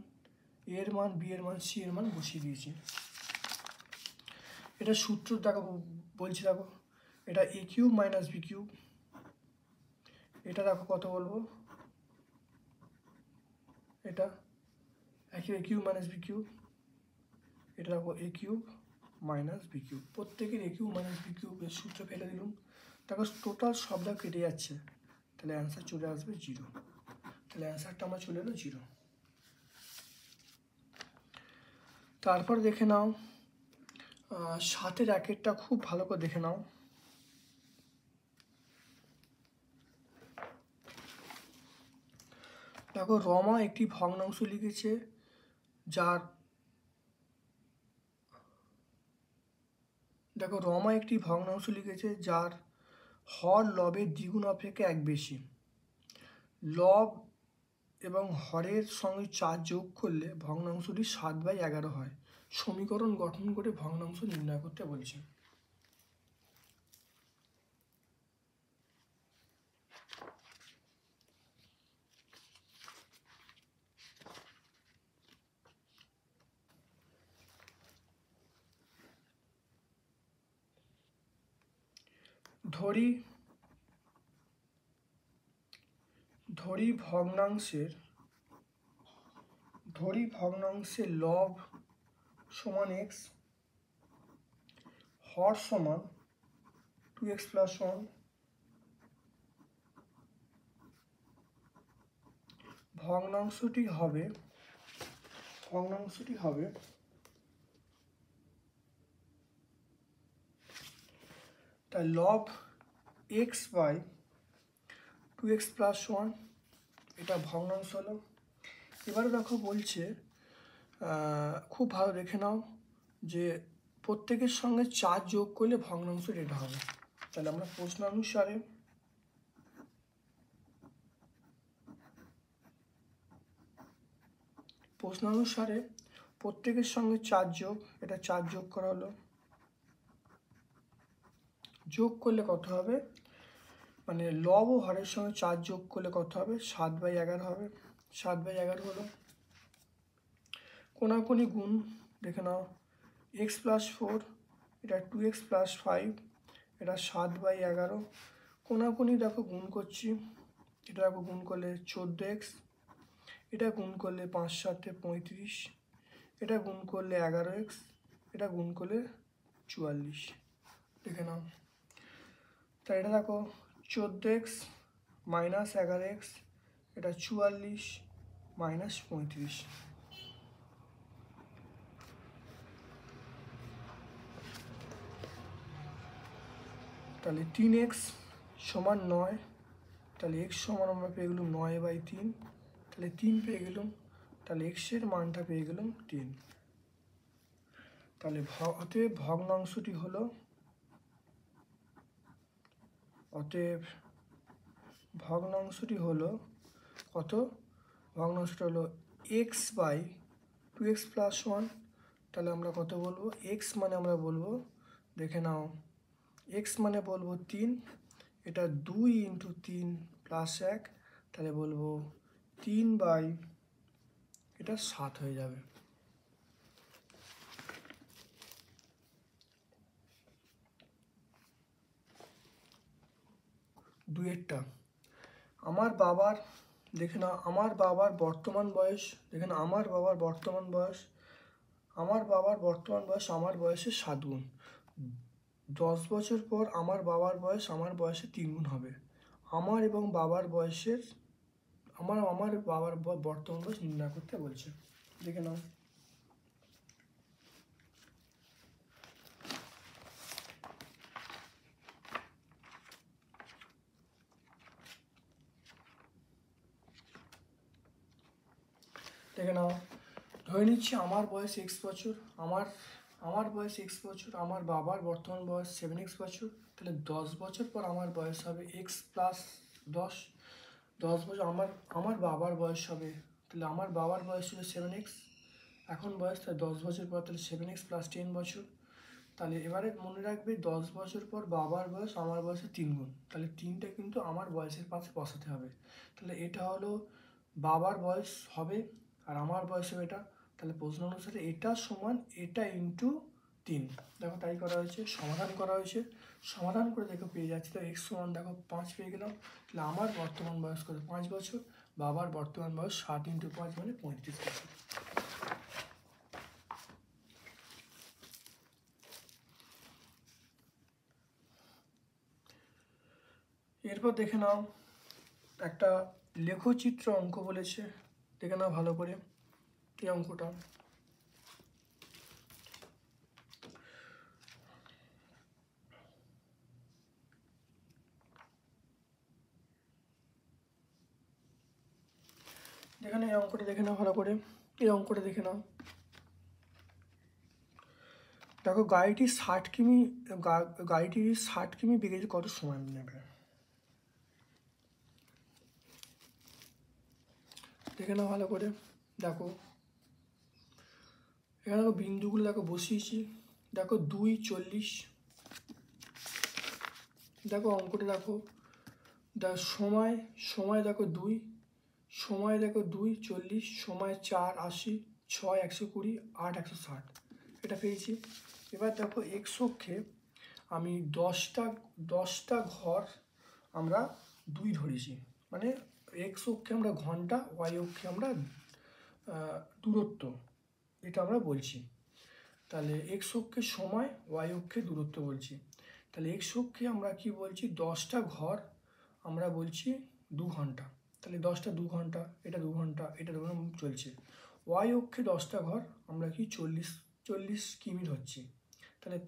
এ এর মান, বি এর মান, সি এর মান বসিয়ে দিয়েছি। এটা সূত্র দেখো বলছি, দেখো এটা এ কিউব মাইনাস বি কিউব, এটা দেখো কত বলবো, এটা একই এ কিউব মাইনাস বি কিউব, এটা দেখো এ কিউব মাইনাস বি কিউব, প্রত্যেকের এ কিউব মাইনাস বি কিউবের সূত্র ফেলে দিলাম। দেখো টোটাল সবটা কেটে যাচ্ছে, তাহলে অ্যান্সার চলে আসবে 0। তাহলে অ্যান্সারটা আমার চলে এলো 0। তারপর দেখে নাও 7-এর একেরটা খুব ভালো করে দেখে নাও। দেখো রমা একটি ভগ্নাংশ লিখেছে যার, দেখো রমা একটি ভগ্নাংশ লিখেছে যার হর লবের দ্বিগুণ অপেক্ষা 1 বেশি। লব এবং হরের সঙ্গে 4 যোগ করলে ভগ্নাংশটি 7/11 হয়। সমীকরণ গঠন করে ভগ্নাংশ নির্ণয় করতে বলছে। ধরি ভগ্নাংশের লব সমান এক্স, হর সমান 2x + 1, ভগ্নাংশটি হবে তাই লব এক্স বাই 2x + 1, এটা ভগ্নাংশ হলো। এবারে দেখো বলছে, খুব ভালো দেখে নাও যে প্রত্যেকের সঙ্গে 4 যোগ করলে ভগ্নাংশ এটা হবে। তাহলে আমরা প্রশ্ন অনুসারে প্রত্যেকের সঙ্গে 4 যোগ, এটা 4 যোগ করা হলো, যোগ করলে কত হবে, মানে লব ও হরের সঙ্গে 4 যোগ করলে কত হবে, 7/11 হবে। 7/11 হলো। কোনাকুনি গুণ দেখে নাও, x + 4, এটা 2x + 5, এটা 7/11। কোনাকুনি দেখো গুণ করছি, এটা দেখো গুণ করলে 14x, এটা গুণ করলে 5 × 7 = 35, এটা গুণ করলে 11x, এটা গুণ করলে 44। দেখে নাও, তাই এটা দেখো 14x - 11x, এটা 44 - 35। তাহলে 3x = 9, তাহলে x সমান আমরা পেয়ে গেলাম 9/3, তাহলে 3 পেয়ে গেলাম, তাহলে x এর মানটা পেয়ে গেলাম 3। তাহলে অতএব ভগ্নাংশটি হলো কত, ভগ্নাংশটা হলো x বাই 2x + 1। তাহলে আমরা কত বলবো, x মানে আমরা বলবো, দেখে নাও x মানে বলবো 3, এটা 2 × 3 + 1, তাহলে বলবো 3/, এটা 7 হয়ে যাবে। দুয়েরটা, আমার বাবার, দেখে নাও আমার বাবার বর্তমান বয়স, দেখে নাও আমার বাবার বর্তমান বয়স আমার বয়সের 7 গুণ। 10 বছর পর আমার বাবার বয়স আমার বয়সের 3 গুণ হবে। আমার বাবার বর্তমান বয়স নির্ণয় করতে বলছে। দেখে নাও, ধরে নিচ্ছি আমার বয়স x বছর, আমার বয়স x বছর, আমার বাবার বর্তমান বয়স 7x বছর, তাহলে 10 বছর পর আমার বয়স হবে x + 10। 10 বছর আমার বাবার বয়স হবে, তাহলে আমার বাবার বয়স ছিল 7x, এখন বয়স তার 10 বছর পর তাহলে 7x + 10 বছর। তাহলে এবারে মনে রাখবে 10 বছর পর বাবার বয়স আমার বয়সে 3 গুণ, তাহলে 3টা কিন্তু আমার বয়সের পাশে বসাতে হবে। তাহলে এটা হলো বাবার বয়স হবে আর আমার বয়স হবে এটা, তাহলে প্রশ্ন অনুসারে এটা সমান এটা ইন্টু 3। দেখো তাই করা হয়েছে, সমাধান করা হয়েছে। সমাধান করে দেখো পেয়ে যাচ্ছি, তো x সমান দেখো 5 পেয়ে গেলাম। তাহলে আমার বর্তমান বয়স কত? 5 বছর। বাবার বর্তমান বয়স 7 × 5 মানে 35 বছর। এরপর দেখে নাও একটা লেখচিত্র অঙ্ক বলেছে, দেখে নাও ভালো করে এই অঙ্কটা। এখানে এই অঙ্কটা দেখে নাও ভালো করে, এই অঙ্কটা দেখে নাও। দেখো গাড়িটি 60 কিমি বেগে কত সময় নেবে? দেখে নাও ভালো করে। দেখো এখানে দেখো বিন্দুগুলো দেখো বসিয়েছি, দেখো 2 40, দেখো অঙ্কটা দেখো, সময় দেখো 2, সময় দেখো 2 40, সময় 4 80, 6 120, 8 160, এটা পেয়েছি। এবার দেখো x অক্ষে আমি 10টা ঘর আমরা 2 ধরেছি, মানে x অক্ষে আমরা ঘন্টা, y অক্ষে আমরা দূরত্ব, এটা আমরা বলছি। তাহলে x অক্ষে সময়, y অক্ষে দূরত্ব বলছি। তাহলে x অক্ষে আমরা কি বলছি? 10টা ঘর আমরা বলছি 2 ঘন্টা, তাহলে 10টা 2 ঘন্টা, এটা 2 ঘন্টা, এটা 2 ঘন্টা চলছে। y অক্ষে 10টা ঘর আমরা কি 40 কিমি ধরছি, তাহলে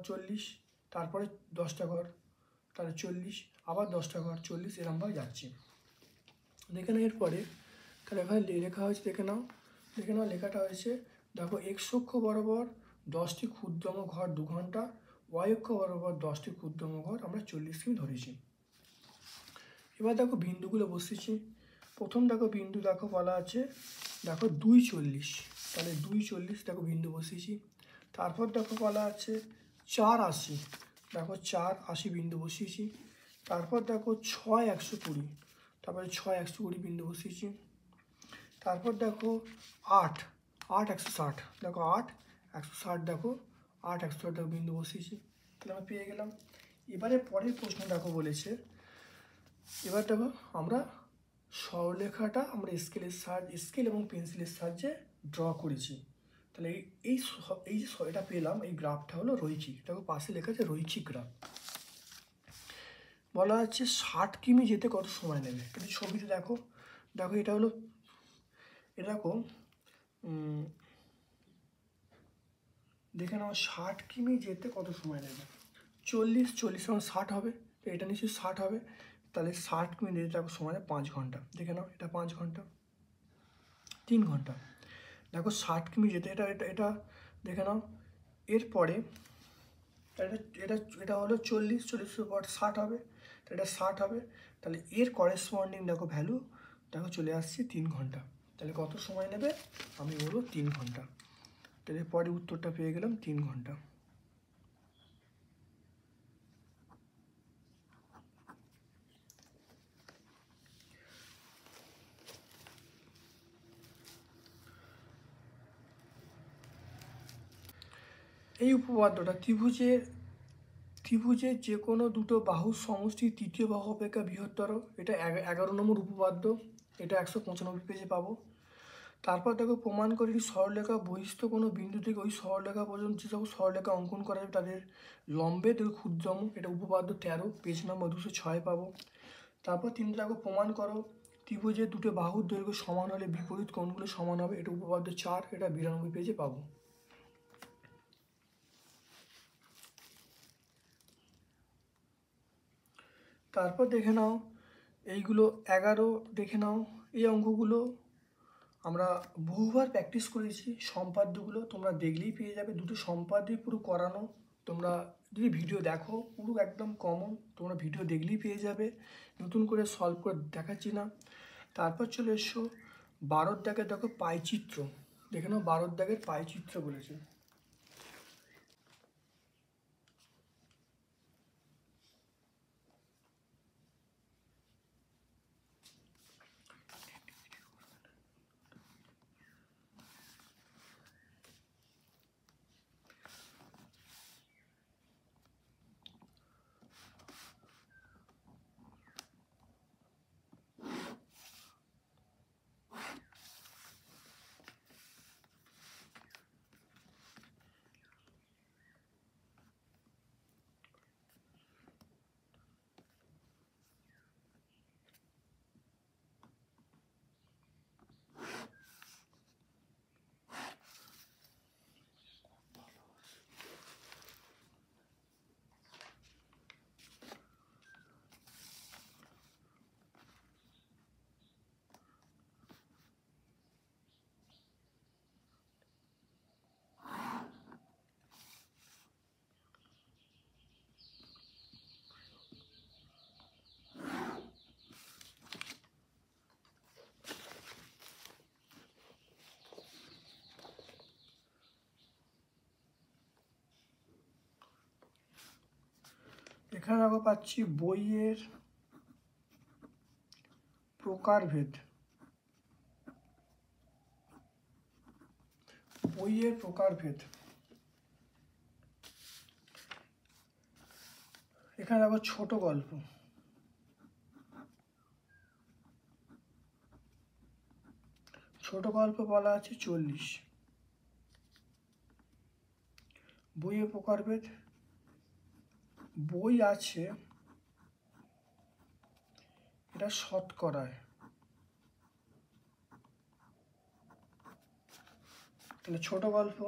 40, তারপরে 10টা ঘর, তাহলে 40, আবার 10টা ঘর 40, এরকমভাবে যাচ্ছি। দেখে নাও এরপরে, তাহলে এখানে লেখা হয়েছে, দেখে নাও লেখাটা হয়েছে। দেখো x অক্ষ বরাবর 10টি ক্ষুদ্রতম ঘর 2 ঘন্টা, y অক্ষ বরাবর 10টি ক্ষুদ্রতম ঘর আমরা 40 কিমি ধরেছি। এবার দেখো বিন্দুগুলো বসিয়েছি। প্রথম দেখো বিন্দু দেখো বলা আছে, দেখো 2 40, তাহলে 2 40 দেখো বিন্দু বসিয়েছি। তারপর দেখো বলা আছে 4 80, দেখো 4 80 বিন্দু বসিয়েছি। তারপর দেখো 6 120, তারপরে 6 120 বিন্দু বসিয়েছি। তারপর দেখো 8 160, দেখো 8 160, দেখো 8 160 দেখো বিন্দু বসিয়েছি, তাহলে আমরা পেয়ে গেলাম। এবারে পরের প্রশ্ন দেখো বলেছে, এবার দেখো আমরা সরলরেখাটা আমরা স্কেল এবং পেন্সিলের সাহায্যে ড্র করেছি। তাহলে এই যে এটা পেলাম, এই গ্রাফটা হলো রৈখিক। দেখো পাশে লেখা আছে রৈখিক গ্রাফ। বলা হচ্ছে 60 কিমি যেতে কত সময় নেবে? কিন্তু ছবিতে দেখো, এটা হলো, দেখো দেখে নাও 60 কিমি যেতে কত সময় নেবে? 40 সমান 60 হবে, তো এটা নিশ্চয়ই 60 হবে। তাহলে 60 কিমি যেতে দেখো সময় 5 ঘন্টা। দেখে নাও এটা 5 ঘন্টা, 3 ঘন্টা। দেখো 60 কিমি যেতে এটা এটা এটা দেখে নাও। এরপরে এটা হলো 40 পর 60 হবে, তো এটা 60 হবে। তাহলে এর করেসপন্ডিং দেখো ভ্যালু দেখো চলে আসছে 3 ঘন্টা। তাহলে কত সময় নেবে? আমি বলবো 3 ঘন্টা। তাহলে পরে উত্তরটা পেয়ে গেলাম 3 ঘন্টা। এই উপপাদ্যটা ত্রিভুজের যে কোনো দুটো বাহুর সমষ্টি তৃতীয় বাহু অপেক্ষা বৃহত্তর, এটা 11 নম্বর উপপাদ্য, এটা 195 পেজে পাবো। তারপর দেখো প্রমাণ করে সরলরেখা বহিস্থ কোনো বিন্দু থেকে ওই সরলরেখা পর্যন্ত যেসব সরলরেখা অঙ্কন করা যাবে তাদের লম্বে দেখো ক্ষুদ্রতম, এটা উপপাদ্য 13, পেজ নম্বর 206 পাবো। তারপর 3 দেখো প্রমাণ করো ত্রিভুজের দুটো বাহুর দৈর্ঘ্য সমান হলে বিপরীত কোণগুলো সমান হবে, এটা উপপাদ্য 4, এটা 92 পেজে পাবো। তারপর দেখে নাও এইগুলো 11 দেখে নাও, এই অঙ্কগুলো আমরা বহুবার প্র্যাকটিস করেছি। সম্পাদ্যগুলো তোমরা দেখলেই পেয়ে যাবে, দুটো সম্পাদ্যই পুরো করানো। তোমরা যদি ভিডিও দেখো পুরো একদম কমন, তোমরা ভিডিও দেখলেই পেয়ে যাবে, নতুন করে সলভ করে দেখাচ্ছি না। তারপর চলে এসো 12 দেখো পাইচিত্র। দেখে নাও 12 দাগের পাই চিত্র বলেছে। এখানে আমরা পাচ্ছি বইয়ের প্রকারভেদ। বইয়ের প্রকারভেদ এখানে আবার ছোট গল্প। ছোট গল্প বলা আছে 40। বইয়ের প্রকারভেদ, বই আছে এটা শতকরায়, তাহলে ছোট গল্প।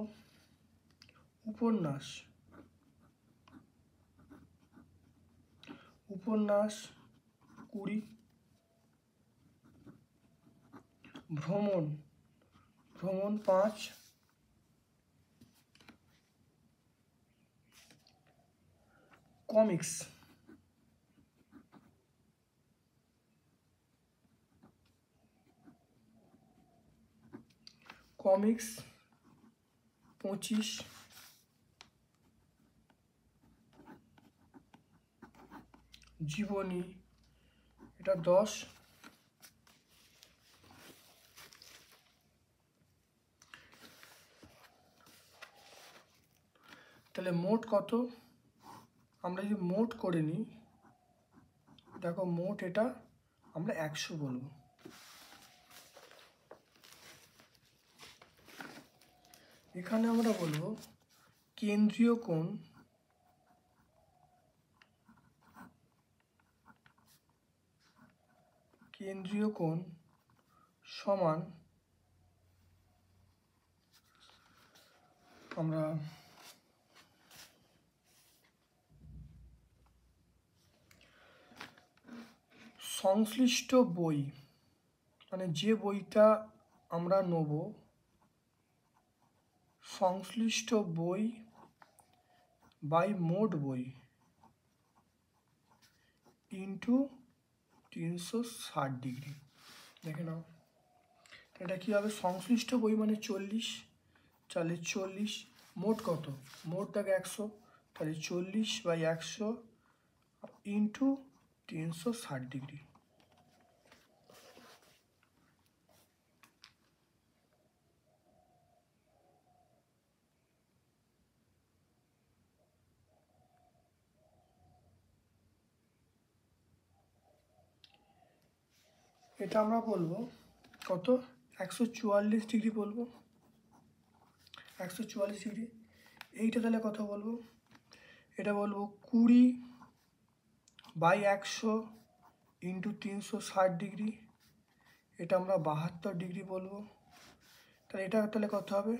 উপন্যাস, উপন্যাস 20। ভ্রমণ, ভ্রমণ 5। Comics, comics 25। জীবনী এটা 10। তাহলে মোট কত? আমরা যদি মোট করে নিই, দেখো মোট এটা আমরা 100 বলবো। এখানে আমরা বলবো কেন্দ্রীয় কোণ, কেন্দ্রীয় কোণ সমান আমরা সংশ্লিষ্ট বই, মানে যে বইটা আমরা নেব, সংশ্লিষ্ট বই বাই মোট বই ইন্টু 360 ডিগ্রি। দেখে নাও এটা কী হবে? সংশ্লিষ্ট বই মানে 40, তাহলে 40 মোট কত? মোট থাকে 100, তাহলে 40/100 ইন্টু 360 ডিগ্রি। এটা আমরা বলবো কত? 144 ডিগ্রি বলবো, 144 ডিগ্রি। এইটা তাহলে কত বলবো? এটা বলবো 20/100 ইন্টু 360 ডিগ্রি, এটা আমরা 72 ডিগ্রি বলবো। তাহলে এটা তাহলে কত হবে?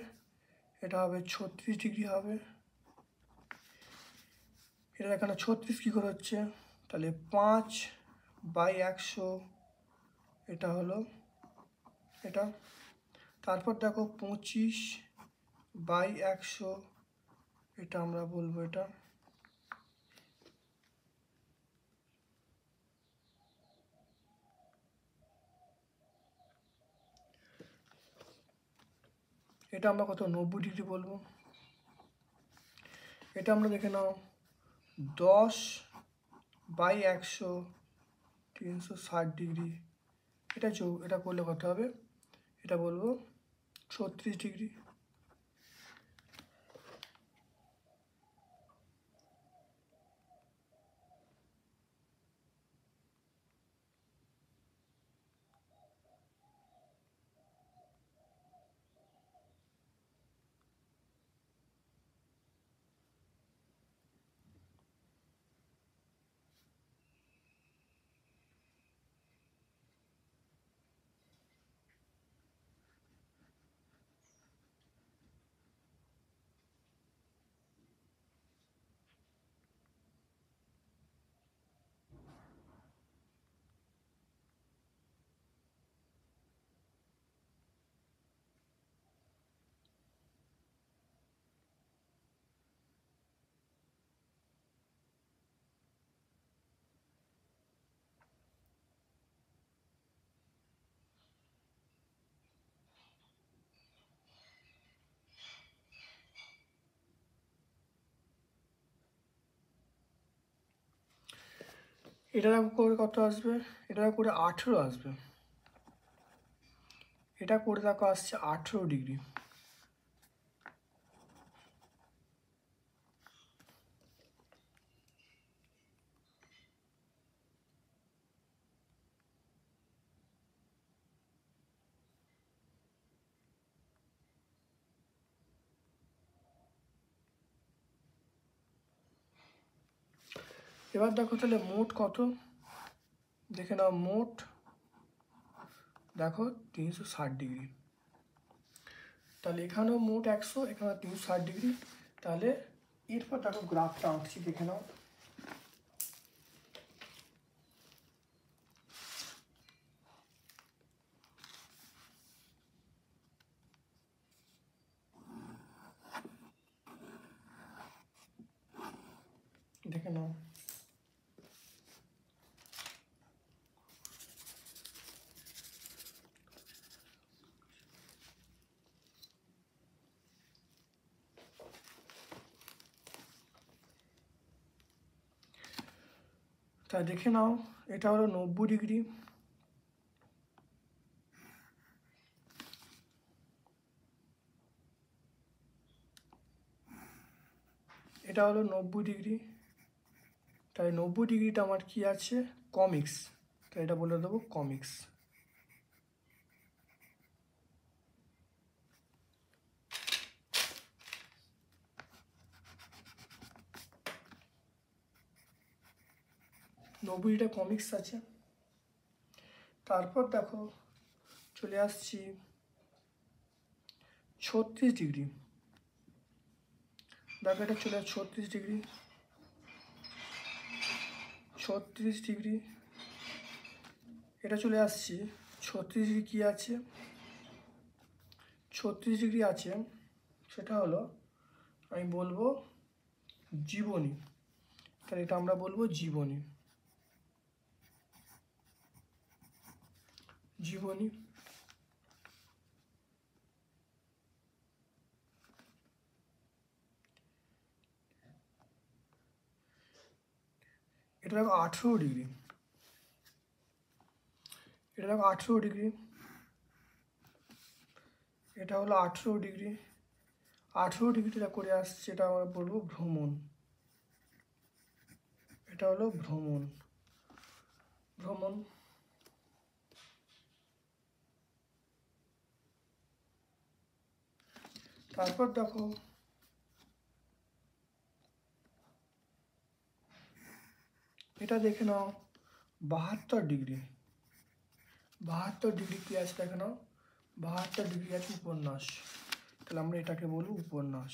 এটা হবে 36 ডিগ্রি হবে। এটা এখানে 36 কী করে হচ্ছে? তাহলে 5/100 এটা হলো এটা। তারপর দেখো 25/100 এটা আমরা বলবো এটা। এটা আমরা কত 90 ডিগ্রি বলবো। এটা আমরা দেখে নাও 10/100 360 ডিগ্রি। এটা করলে কত হবে? এটা বলবো 36 ডিগ্রি। এটা করে কত আসবে? এটা করে 18 আসবে। এটা করে দেখো আসছে 18 ডিগ্রি। এবার দেখো তাহলে মোট কত, দেখে নাও। মোট দেখো 360 ডিগ্রি। তাহলে এখানেও মোট 100, এখানে 360 ডিগ্রি। তাহলে এরপর দেখো গ্রাফটা আঁকছি, দেখে নাও। দেখে নাও। তা দেখে নাও, এটা হলো 90 ডিগ্রি। এটা হলো 90 ডিগ্রি। তাই 90 ডিগ্রিটা আমার কি আছে? কমিক্স। তাই এটা বলে দেবো কমিক্স। নব্বইটা কমিক্স আছে। তারপর দেখো চলে আসছি 36 ডিগ্রি। দেখো এটা চলে আসছে 36 ডিগ্রি। 36 ডিগ্রি এটা চলে আসছি। 36 ডিগ্রি কী আছে? 36 ডিগ্রি আছে, সেটা হলো আমি বলবো জীবনী। তাহলে এটা আমরা বলবো জীবনী। জীবনী। এটা দেখো 18 ডিগ্রি। এটা দেখো 18 ডিগ্রি। এটা হলো 18 ডিগ্রি। 18 ডিগ্রিটা করে আসছে, এটা আমরা বলবো ভ্রমণ। এটা হলো ভ্রমণ। ভ্রমণ। তারপর দেখো এটা দেখে নাও 72 ডিগ্রি। 72 ডিগ্রি কি আছে দেখে নাও। 72 ডিগ্রি আছে উপন্যাস। তাহলে আমরা এটাকে বলবো উপন্যাস।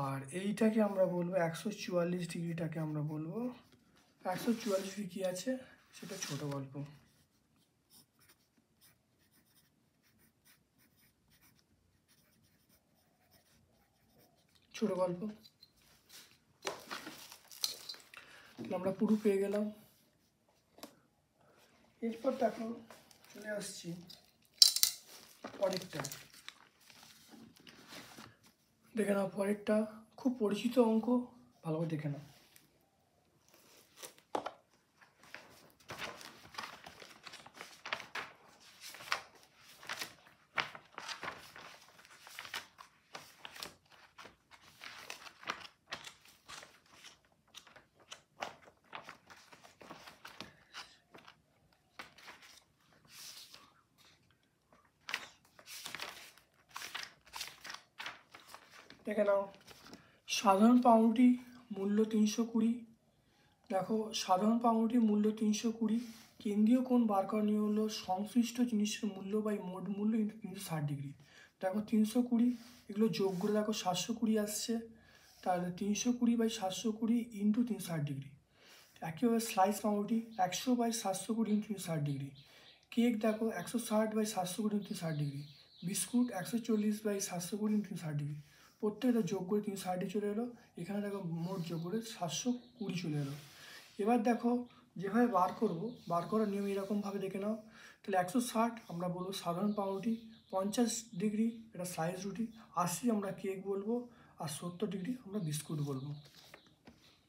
আর এইটাকে আমরা বলবো 144 ডিগ্রিটাকে আমরা বলবো 144 ডিগ্রি কী আছে? সেটা ছোট গল্প। ছোট গল্প। আমরা পুরো পেয়ে গেলাম। এরপর দেখো চলে আসছি পরেরটা। দেখে নাও পরেরটা, খুব পরিচিত অঙ্ক, ভালো করে দেখে নাও। দেখে নাও সাধারণ পাউরুটি মূল্য 320। দেখো সাধারণ পাউরুটির মূল্য 320, কেন্দ্রীয় কোণ বার করা নিয়ে হলো সংশ্লিষ্ট জিনিসের মূল্য বাই মোট মূল্য ইন্টু 360°। দেখো 320 এগুলো যোগ করে দেখো 720 আসছে, তাহলে 320/720 ইন্টু 360°। একইভাবে স্লাইস পাউরুটি 100/720 ইন্টু 360°। কেক দেখো 160/720 ইন্টু 360°। Biscuit 140/720 into 360°। প্রত্যেকটা যোগ করে 360 চলে এলো, এখানে দেখো মোট যোগ করে 720 চলে এলো। এবার দেখো যেভাবে বার করার নিয়ম এরকমভাবে দেখে নাও। তাহলে 160 আমরা বলবো সাধারণ পাউরুটি, 50° এটা স্লাইস রুটি, 80 আমরা কেক বলবো, আর 70° আমরা বিস্কুট বলবো।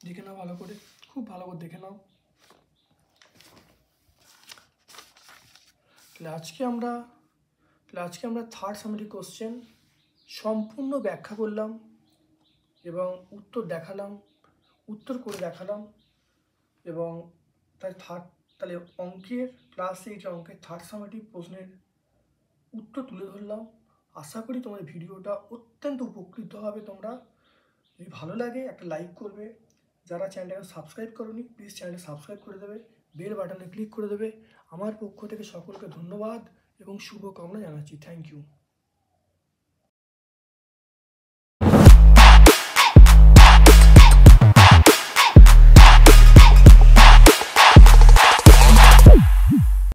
দেখে নাও ভালো করে, খুব ভালো করে দেখে নাও। তাহলে আজকে আমরা থার্ড সামারি কোশ্চেন সম্পূর্ণ ব্যাখ্যা করলাম এবং উত্তর করে দেখালাম। এবং তাহলে অঙ্কের ক্লাস 8 অঙ্কের থার্ড সামারি প্রশ্নের উত্তর তুলে ধরলাম। আশা করি তোমাদের ভিডিওটা অত্যন্ত উপকৃত হবে। তোমরা যদি ভালো লাগে একটা লাইক করবে, যারা চ্যানেলটাকে সাবস্ক্রাইব করোনি প্লিজ চ্যানেলটা সাবস্ক্রাইব করে দেবে, বেল বাটনে ক্লিক করে দেবে। আমার পক্ষ থেকে সকলকে ধন্যবাদ এবং শুভকামনা জানাচ্ছি। Thank you.